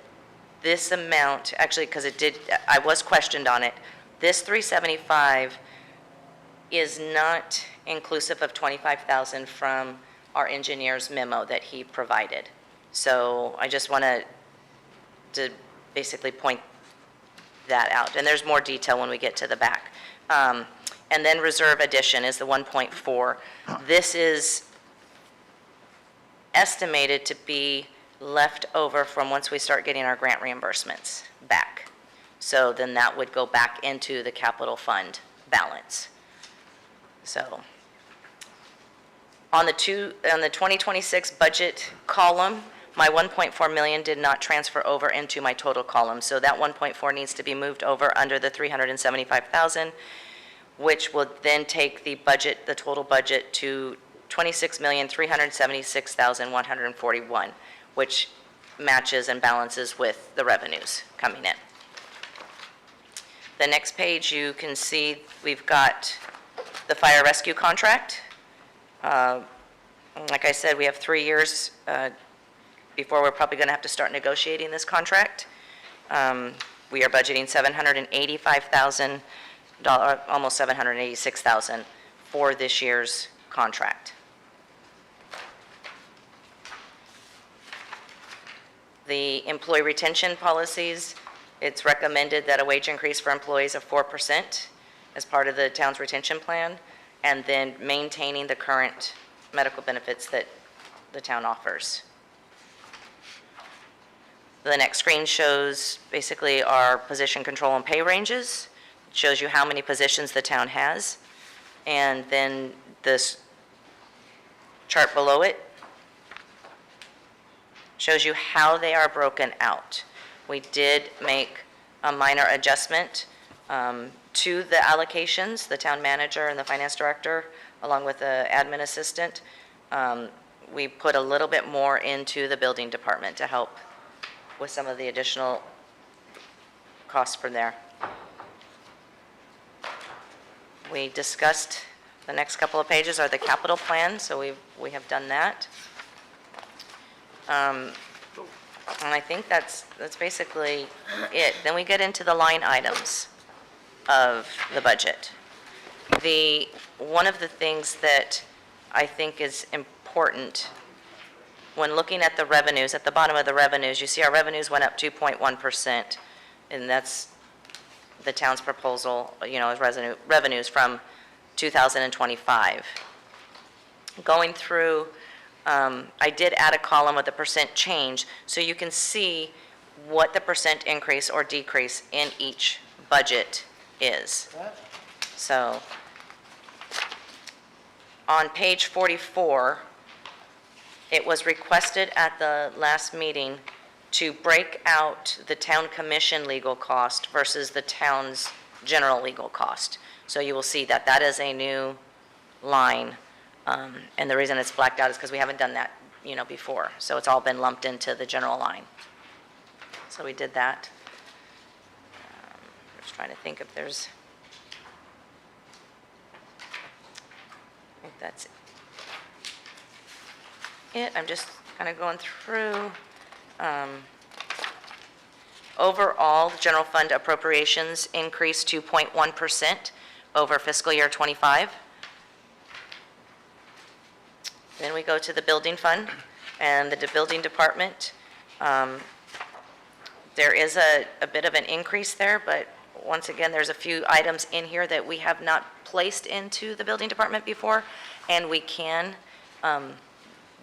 this amount, actually, because I was questioned on it, this 375 is not inclusive of 25,000 from our engineer's memo that he provided. So I just want to basically point that out. And there's more detail when we get to the back. And then reserve addition is the 1.4. This is estimated to be left over from once we start getting our grant reimbursements back. So then that would go back into the capital fund balance. So on the 2026 budget column, my 1.4 million did not transfer over into my total column. So that 1.4 needs to be moved over under the 375,000, which will then take the budget, the total budget, to 26,376,141, which matches and balances with the revenues coming in. The next page, you can see we've got the fire rescue contract. Like I said, we have 3 years before we're probably going to have to start negotiating this contract. We are budgeting $785,000, almost $786,000 for this year's contract. The employee retention policies, it's recommended that a wage increase for employees of 4% as part of the town's retention plan, and then maintaining the current medical benefits that the town offers. The next screen shows basically our position control and pay ranges. It shows you how many positions the town has. And then this chart below it shows you how they are broken out. We did make a minor adjustment to the allocations, the town manager and the finance director, along with the admin assistant. We put a little bit more into the building department to help with some of the additional costs from there. We discussed, the next couple of pages are the capital plan, so we have done that. And I think that's basically it. Then we get into the line items of the budget. One of the things that I think is important when looking at the revenues, at the bottom of the revenues, you see our revenues went up 2.1%, and that's the town's proposal, as revenues from 2025. Going through, I did add a column of the percent change, so you can see what the percent increase or decrease in each budget is. So on page 44, it was requested at the last meeting to break out the town commission legal cost versus the town's general legal cost. So you will see that that is a new line. And the reason it's blacked out is because we haven't done that, before. So it's all been lumped into the general line. So we did that. I'm just trying to think if there's, I think that's it. I'm just kind of going through. Overall, the general fund appropriations increased 2.1% over fiscal year '25. Then we go to the building fund and the building department. There is a bit of an increase there, but once again, there's a few items in here that we have not placed into the building department before, and we can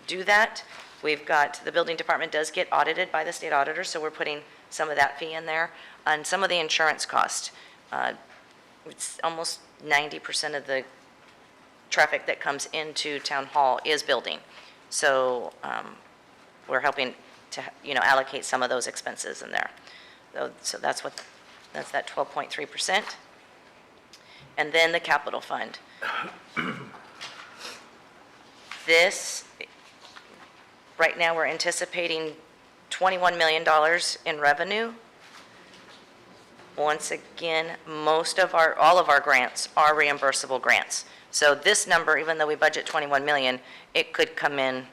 do that. We've got, the building department does get audited by the state auditor, so we're putting some of that fee in there. And some of the insurance cost, it's almost 90% of the traffic that comes into town hall is building. So we're helping to, allocate some of those expenses in there. So that's that 12.3%. And then the capital fund. This, right now, we're anticipating $21 million in revenue. Once again, all of our grants are reimbursable grants. So this number, even though we budget 21 million, it could come in,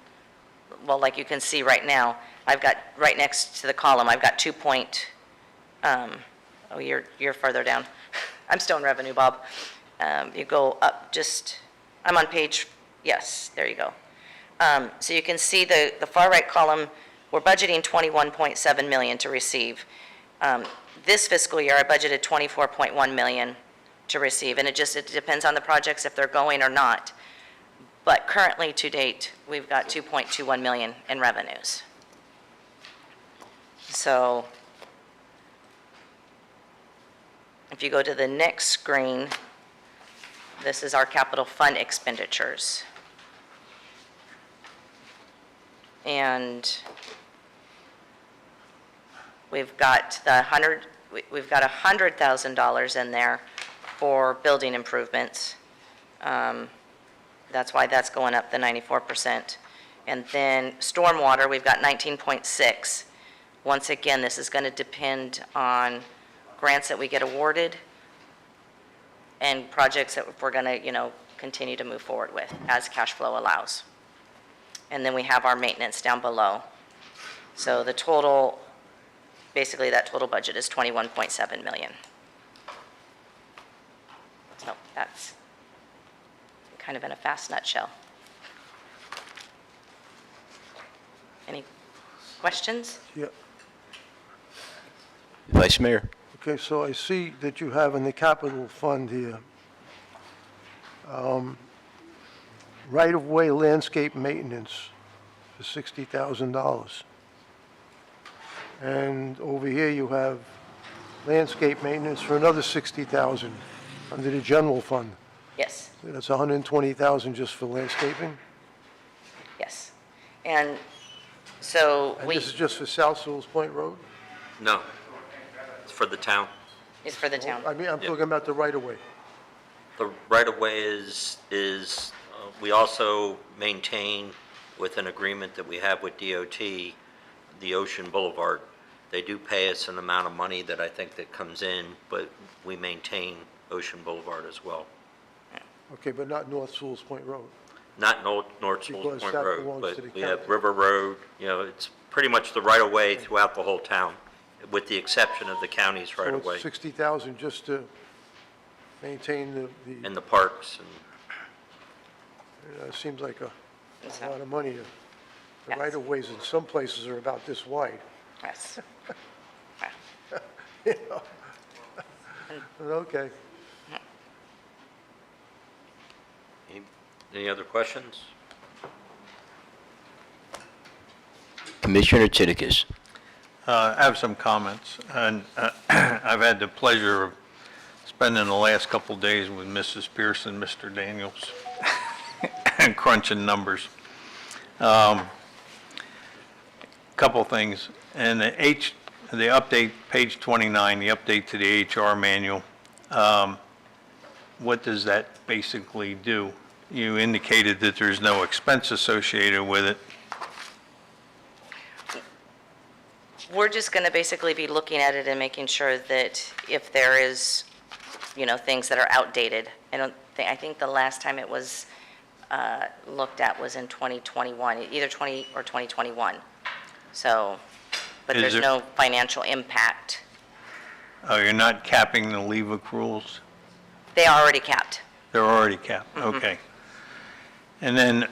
well, like you can see right now, I've got right next to the column, I've got you're further down. I'm still in revenue, Bob. You go up just, I'm on page, yes, there you go. So you can see the far right column, we're budgeting 21.7 million to receive. This fiscal year, I budgeted 24.1 million to receive, and it depends on the projects if they're going or not. But currently, to date, we've got 2.21 million in revenues. So if you go to the next screen, this is our capital fund expenditures. And we've got we've got $100,000 in there for building improvements. That's why that's going up the 94%. And then stormwater, we've got 19.6. Once again, this is going to depend on grants that we get awarded and projects that we're going to, continue to move forward with as cash flow allows. And then we have our maintenance down below. So the total, basically that total budget is 21.7 million. So that's kind of in a fast nutshell. Any questions? Yeah. Vice Mayor? Okay, so I see that you have in the capital fund here, right-of-way landscape maintenance for $60,000. And over here you have landscape maintenance for another $60,000 under the general fund. Yes, That's $120,000 just for landscaping? yes. And so And we, this is just for South Sewell's Point Road? No, it's for the town. is for the town. I mean, I'm talking about the right-of-way. The right-of-way is, we also maintain with an agreement that we have with DOT, the Ocean Boulevard. They do pay us an amount of money that I think that comes in, but we maintain Ocean Boulevard as well. Okay, but not North Sewell's Point Road. Not North Sewell's Because Point that Road, belongs to the but we have county. River Road, it's pretty much the right-of-way throughout the whole town, with the exception of the county's So right-of-way it's $60,000 just to maintain and the parks and seems like a So, lot of money. The Yes. right-of-ways in some places are about this wide. yes. You know? But okay. Any other questions? Commissioner Titicus? I have some comments, and I've had the pleasure of spending the last couple days with Mrs. Pierce and Mr. Daniels and crunching numbers. Couple things, and the update, page 29, the update to the HR manual, what does that basically do? You indicated that there's no expense associated with it. We're just going to basically be looking at it and making sure that if there is, things that are outdated. I think the last time it was looked at was in 2021, either 20 or 2021. So, but Is there's there- no financial impact. Oh, you're not capping the leave accruals? They are already capped. They're already capped, okay. And then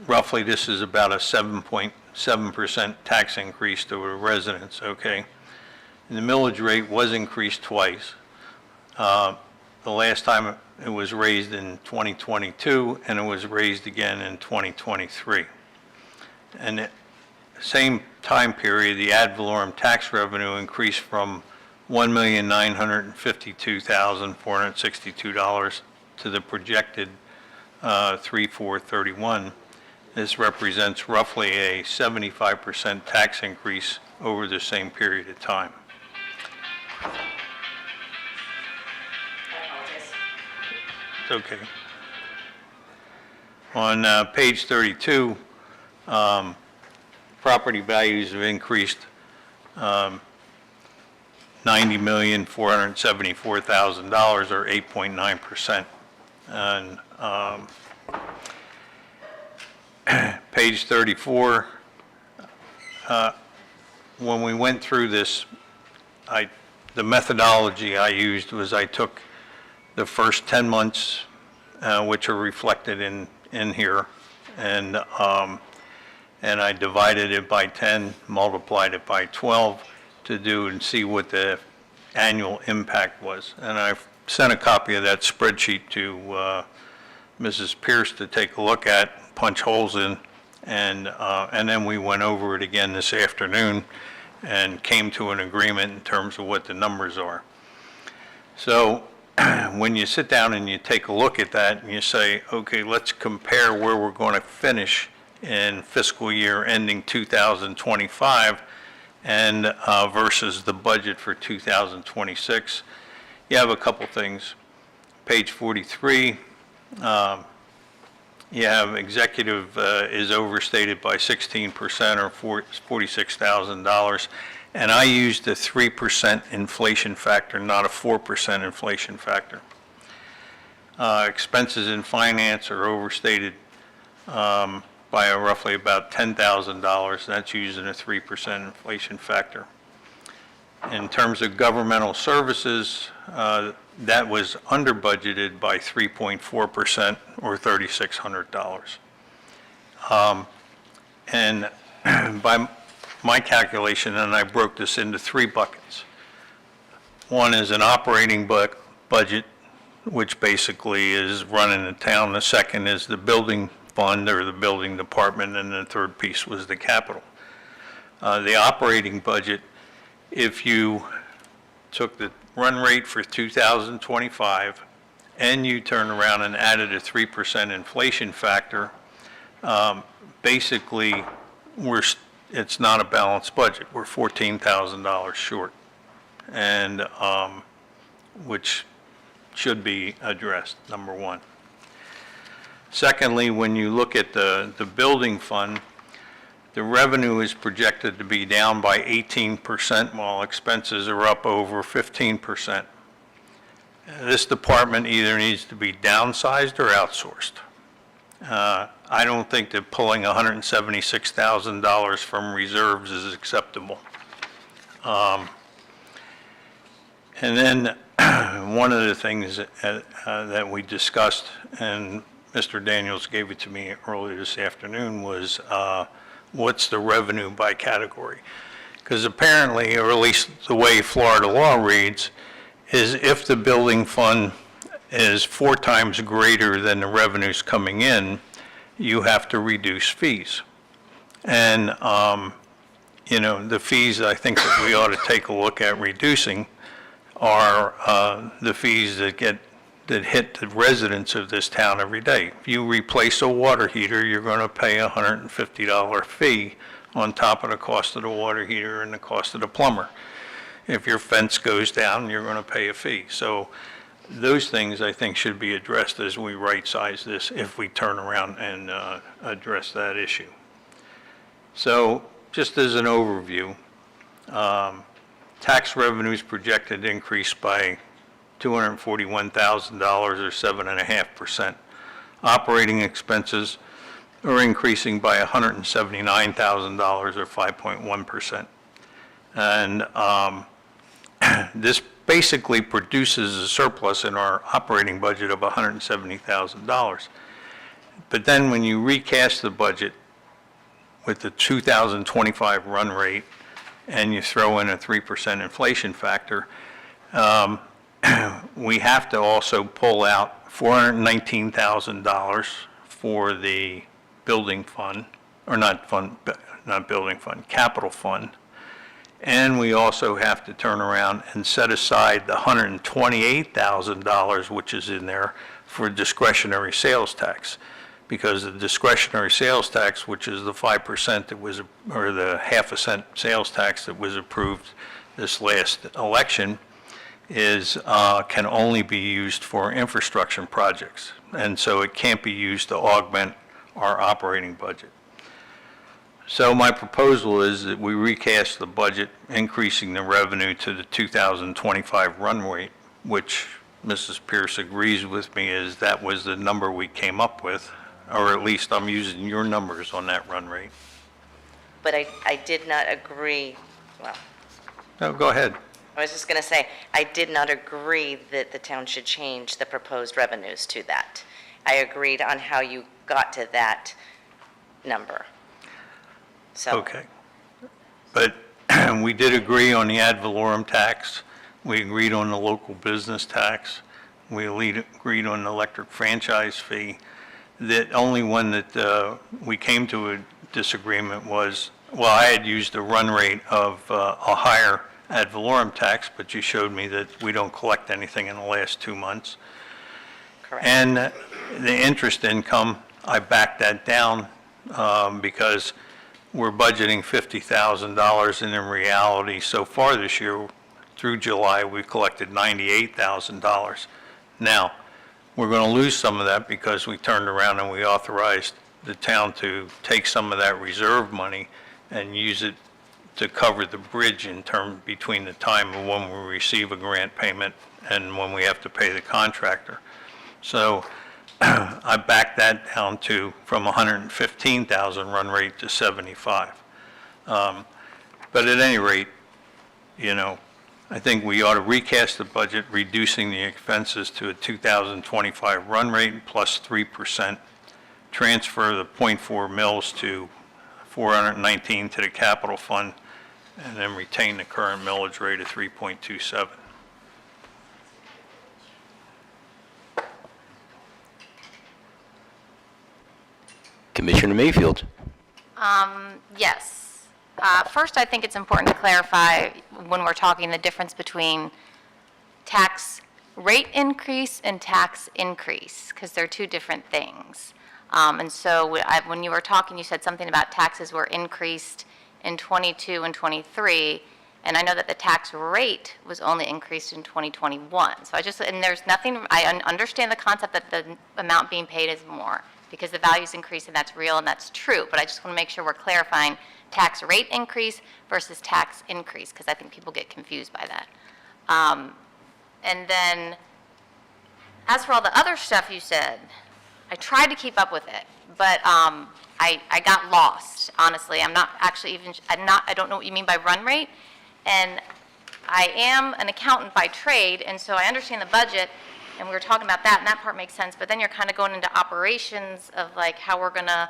roughly, this is about a 7.7% tax increase to the residents, okay? And the millage rate was increased twice. The last time it was raised in 2022, and it was raised again in 2023. And at the same time period, the ad valorem tax revenue increased from $1,952,462 to the projected 3,431. This represents roughly a 75% tax increase over the same period of time. It's okay. On page 32, property values have increased $90,474,000, or 8.9%. And page 34, when we went through this, the methodology I used was I took the first 10 months, which are reflected in here, and I divided it by 10, multiplied it by 12 to do and see what the annual impact was. And I sent a copy of that spreadsheet to Mrs. Pierce to take a look at, punch holes in, and then we went over it again this afternoon and came to an agreement in terms of what the numbers are. So when you sit down and you take a look at that and you say, okay, let's compare where we're going to finish in fiscal year ending 2025 and versus the budget for 2026, you have a couple things. Page 43, you have executive is overstated by 16% or $46,000. And I used a 3% inflation factor, not a 4% inflation factor. Expenses in finance are overstated by roughly about $10,000. That's using a 3% inflation factor. In terms of governmental services, that was under budgeted by 3.4% or $3,600. And by my calculation, and I broke this into 3 buckets. One is an operating budget, which basically is running the town. The second is the building fund or the building department, and the third piece was the capital. The operating budget, if you took the run rate for 2025 and you turn around and added a 3% inflation factor, basically it's not a balanced budget. We're $14,000 short, and which should be addressed, number one. Secondly, when you look at the building fund, the revenue is projected to be down by 18% while expenses are up over 15%. This department either needs to be downsized or outsourced. I don't think that pulling $176,000 from reserves is acceptable. And then one of the things that we discussed, and Mr. Daniels gave it to me earlier this afternoon, was what's the revenue by category? Because apparently, or at least the way Florida law reads, is if the building fund is 4 times greater than the revenues coming in, you have to reduce fees. And, the fees I think that we ought to take a look at reducing are the fees that hit the residents of this town every day. If you replace a water heater, you're going to pay a $150 fee on top of the cost of the water heater and the cost of the plumber. If your fence goes down, you're going to pay a fee. So those things I think should be addressed as we right-size this if we turn around and address that issue. So just as an overview, tax revenues projected to increase by $241,000 or 7.5%. Operating expenses are increasing by $179,000 or 5.1%. And this basically produces a surplus in our operating budget of $170,000. But then when you recast the budget with the 2025 run rate and you throw in a 3% inflation factor, we have to also pull out $419,000 for the building fund, or not building fund, capital fund. And we also have to turn around and set aside the $128,000, which is in there, for discretionary sales tax. Because the discretionary sales tax, which is the 5% that was, or the half a cent sales tax that was approved this last election, can only be used for infrastructure projects. And so it can't be used to augment our operating budget. So my proposal is that we recast the budget, increasing the revenue to the 2025 run rate, which Mrs. Pierce agrees with me is that was the number we came up with, or at least I'm using your numbers on that run rate. But I did not agree, well, No, go ahead. I was just going to say, I did not agree that the town should change the proposed revenues to that. I agreed on how you got to that number. So. Okay. But we did agree on the ad valorem tax. We agreed on the local business tax. we agreed on an electric franchise fee. The only one that we came to a disagreement was, well, I had used the run rate of a higher ad valorem tax, but you showed me that we don't collect anything in the last 2 months. Correct. And the interest income, I backed that down because we're budgeting $50,000, and in reality, so far this year, through July, we collected $98,000. Now, we're going to lose some of that because we turned around and we authorized the town to take some of that reserve money and use it to cover the bridge in term between the time of when we receive a grant payment and when we have to pay the contractor. So I backed that down to from 115,000 run rate to 75. But at any rate, you know, I think we ought to recast the budget, reducing the expenses to a 2025 run rate plus 3%, transfer the .4 mils to 419 to the capital fund, and then retain the current millage rate of 3.27. Commissioner Mayfield. Yes. First, I think it's important to clarify when we're talking the difference between tax rate increase and tax increase, because they're two different things. And so when you were talking, you said something about taxes were increased in 22 and 23, and I know that the tax rate was only increased in 2021. So and there's nothing, I understand the concept that the amount being paid is more, because the value's increase, and that's real and that's true, but I just want to make sure we're clarifying tax rate increase versus tax increase, because I think people get confused by that. And then, as for all the other stuff you said, I tried to keep up with it, but I got lost, honestly. I'm not actually even, I don't know what you mean by run rate, and I am an accountant by trade, and so I understand the budget, and we were talking about that, and that part makes sense, but then you're kind of going into operations of like how we're going to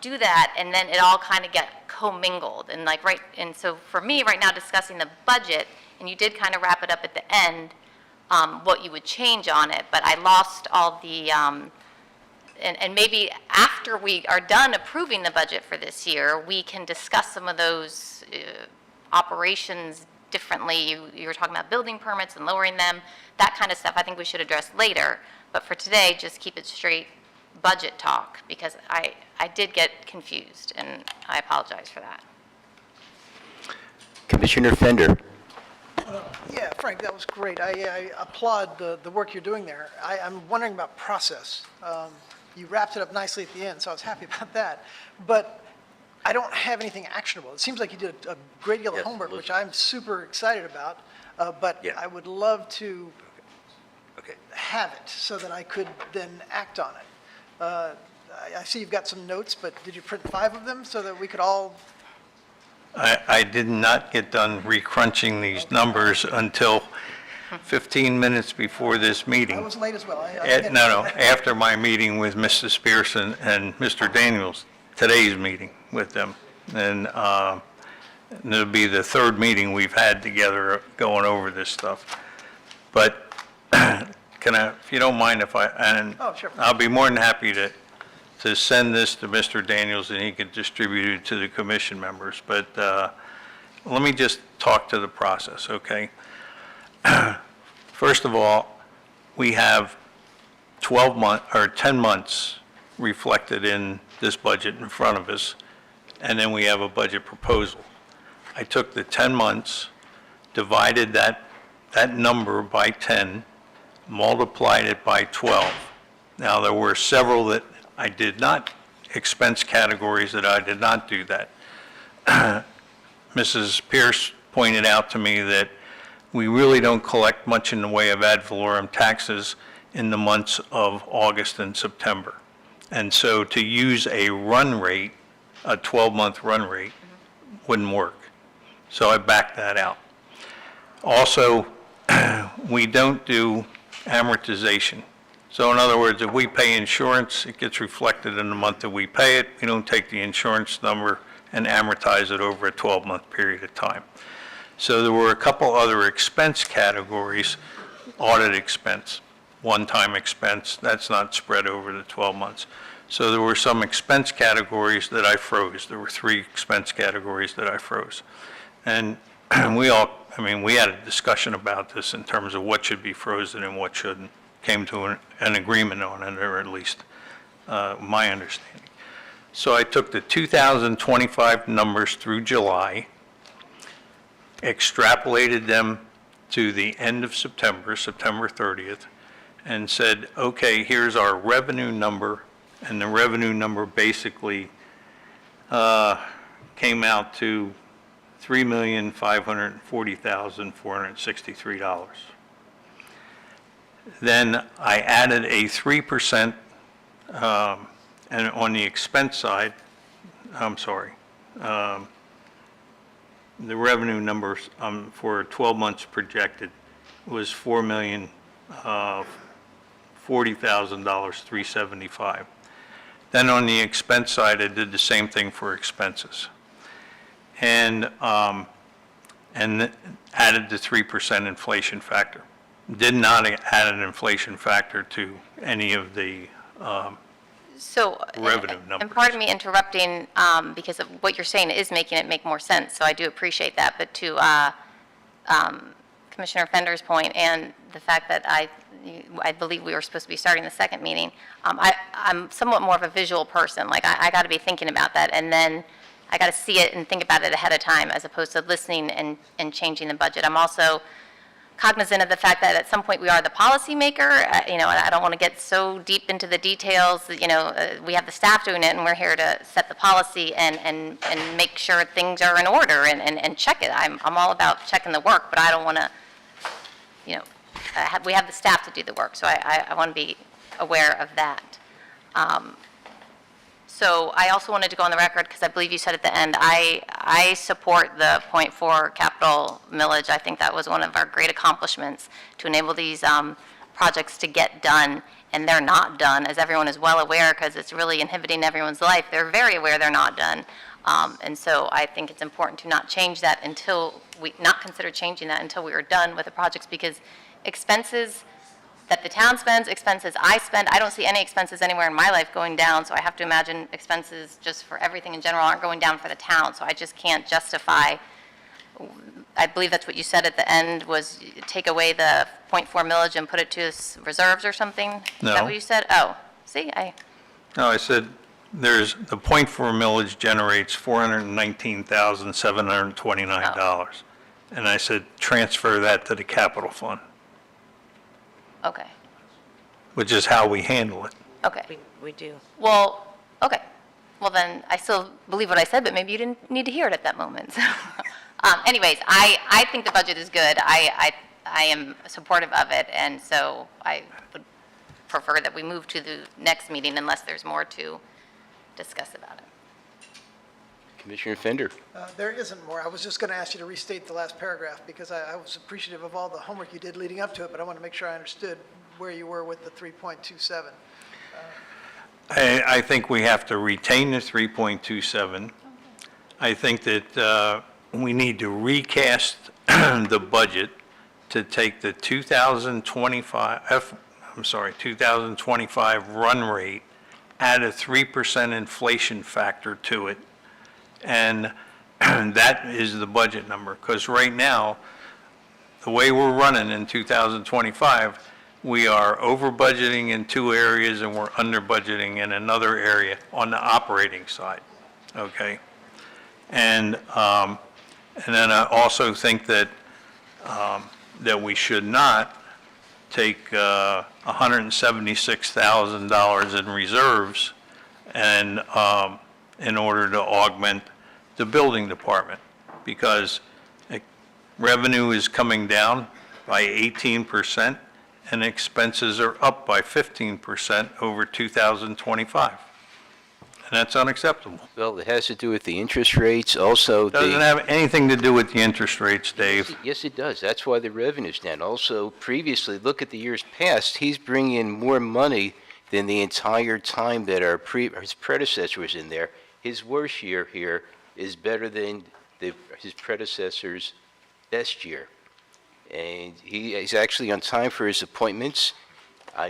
do that, and then it all kind of get commingled, and like and so for me right now discussing the budget, and you did kind of wrap it up at the end, what you would change on it, but I lost all the, and maybe after we are done approving the budget for this year, we can discuss some of those operations differently. You were talking about building permits and lowering them, that kind of stuff I think we should address later, but for today, just keep it straight budget talk, because I did get confused, and I apologize for that. Commissioner Fender. Yeah, Frank, that was great. I applaud the work you're doing there. I'm wondering about process. You wrapped it up nicely at the end, so I was happy about that. But I don't have anything actionable. It seems like you did a great deal of Yes, homework, Liz. which I'm super excited about, but Yeah. I would love to Okay. have it so that I could then act on it. I see you've got some notes, but did you print 5 of them so that we could all? I did not get done recrunching these numbers until 15 minutes before this I mee's was late as well. No, after my meeting with Mrs. Pearson and Mr. Daniels, today's meeting with them. And it'll be the 3rd meeting we've had together going over this stuff. But can I, if you don't mind, Oh, sure. I'll be more than happy to send this to Mr. Daniels, and he can distribute it to the commission members. But let me just talk to the process, okay? First of all, we have 10 months reflected in this budget in front of us, and then we have a budget proposal. I took the 10 months, divided that number by 10, multiplied it by 12. Now, there were several that I did not, expense categories that I did not do that. Mrs. Pierce pointed out to me that we really don't collect much in the way of ad valorem taxes in the months of August and September. And so to use a run rate, a 12-month run rate, wouldn't work. So I backed that out. Also, we don't do amortization. So in other words, if we pay insurance, it gets reflected in the month that we pay it. We don't take the insurance number and amortize it over a 12-month period of time. So there were a couple other expense categories, audit expense, one-time expense. That's not spread over the 12 months. So there were some expense categories that I froze. There were 3 expense categories that I froze. And we had a discussion about this in terms of what should be frozen and what shouldn't. Came to an agreement on it, or at least my understanding. So I took the 2025 numbers through July, extrapolated them to the end of September, September 30th, and said, okay, here's our revenue number, and the revenue number basically came out to $3,540,463. Then I added a 3%, and on the expense side, the revenue numbers for 12 months projected was $4,040,375. Then on the expense side, I did the same thing for expenses. And added the 3% inflation factor. Did not add an inflation factor to any of the revenue numbers. And pardon me interrupting, because of what you're saying is making it make more sense, so I do appreciate that. But to Commissioner Fender's point and the fact that I believe we were supposed to be starting the second meeting, I'm somewhat more of a visual person. Like, I got to be thinking about that, and then I got to see it and think about it ahead of time as opposed to listening and changing the budget. I'm also cognizant of the fact that at some point we are the policymaker. I don't want to get so deep into the details. We have the staff doing it, and we're here to set the policy and make sure things are in order and check it. I'm all about checking the work, but I don't want to, we have the staff to do the work, so I want to be aware of that. So I also wanted to go on the record, because I believe you said at the end, I support the .4 capital millage. I think that was one of our great accomplishments to enable these projects to get done, and they're not done, as everyone is well aware, because it's really inhibiting everyone's life. They're very aware they're not done. And so I think it's important to not change that not consider changing that until we are done with the projects, because expenses that the town spends, expenses I spend, I don't see any expenses anywhere in my life going down, so I have to imagine expenses just for everything in general aren't going down for the town, so I just can't justify. I believe that's what you said at the end, was take away the .4 millage and put it to reserves or something? No. Is that what you said? Oh, see, No, I said the .4 millage generates $419,729. And I said, transfer that to the capital fund, okay, which is how we handle it. okay. We do. Well, okay. Well, then, I still believe what I said, but maybe you didn't need to hear it at that moment. Anyways, I think the budget is good. I am supportive of it, and so I would prefer that we move to the next meeting unless there's more to discuss about it. Commissioner Fender. There isn't more. I was just going to ask you to restate the last paragraph, because I was appreciative of all the homework you did leading up to it, but I want to make sure I understood where you were with the 3.27. I think we have to retain the 3.27. I think that we need to recast the budget to take the 2025 run rate, add a 3% inflation factor to it, and that is the budget number. Because right now, the way we're running in 2025, we are over budgeting in 2 areas and we're under budgeting in another area on the operating side, okay? And then I also think that that we should not take $176,000 in reserves and in order to augment the building department, because revenue is coming down by 18% and expenses are up by 15% over 2025. And that's unacceptable. Well, it has to do with the interest rates, also Doesn't have anything to do with the interest rates, Dave. Yes, it does. That's why the revenue's down. Also, previously, look at the years past, he's bringing in more money than the entire time that his predecessor was in there. His worst year here is better than his predecessor's best year. And he's actually on time for his appointments.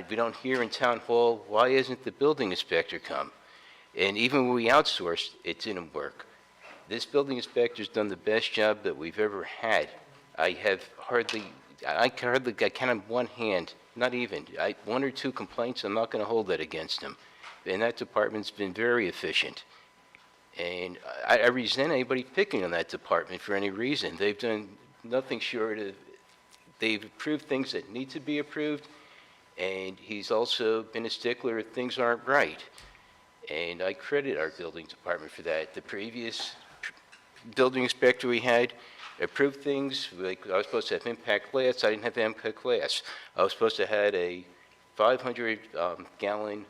We don't hear in town hall, why isn't the building inspector come? And even when we outsourced, it didn't work. This building inspector's done the best job that we've ever had. I can on one hand, not even, one or two complaints, I'm not going to hold that against him. And that department's been very efficient. And I resent anybody picking on that department for any reason. They've done nothing short of, they've approved things that need to be approved, and he's also been a stickler if things aren't right. And I credit our building department for that. The previous building inspector we had approved things, like I was supposed to have impact glass, I didn't have impact glass. I was supposed to have a 500-gallon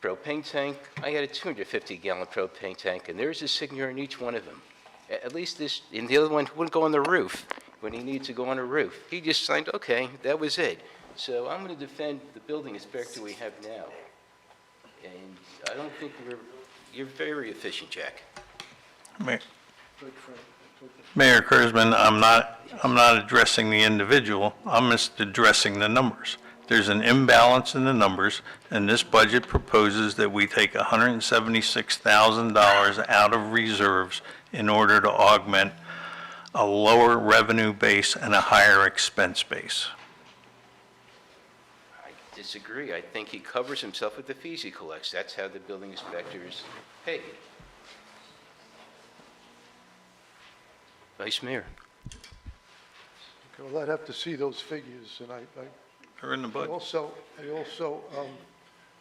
propane tank, I had a 250-gallon propane tank, and there's a signature on each one of them. At least this, and the other one wouldn't go on the roof when he needs to go on a roof. He just signed, okay, that was it. So I'm going to defend the building inspector we have now. And I don't think you're very efficient, Jack. Mayor Kurzman, I'm not addressing the individual, I'm just addressing the numbers. There's an imbalance in the numbers, and this budget proposes that we take $176,000 out of reserves in order to augment a lower revenue base and a higher expense base. I disagree. I think he covers himself with the fees he collects. That's how the building inspector is paid. Vice Mayor. Okay, well, I'd have to see those figures, and I They're in the budget. also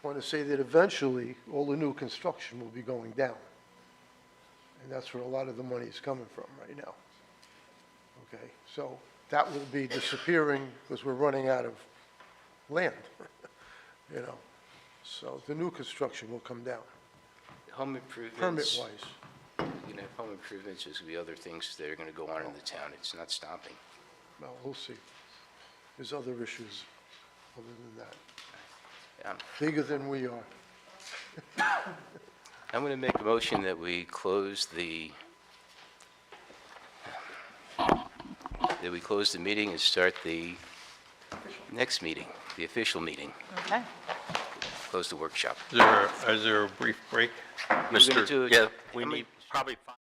want to say that eventually, all the new construction will be going down. And that's where a lot of the money is coming from right now. Okay, so that will be disappearing because we're running out of land, you know. So the new construction will come down, Home improvements. permit-wise. You know, home improvements, there's going to be other things that are going to go on in the town. It's not stopping. Well, we'll see. There's other issues other than that, bigger than we are. I'm going to make a motion that we close the meeting and start the next meeting, the official meeting. Okay. Close the workshop. Is there a brief break? We're gonna do it- Yeah, we how many- need probably 5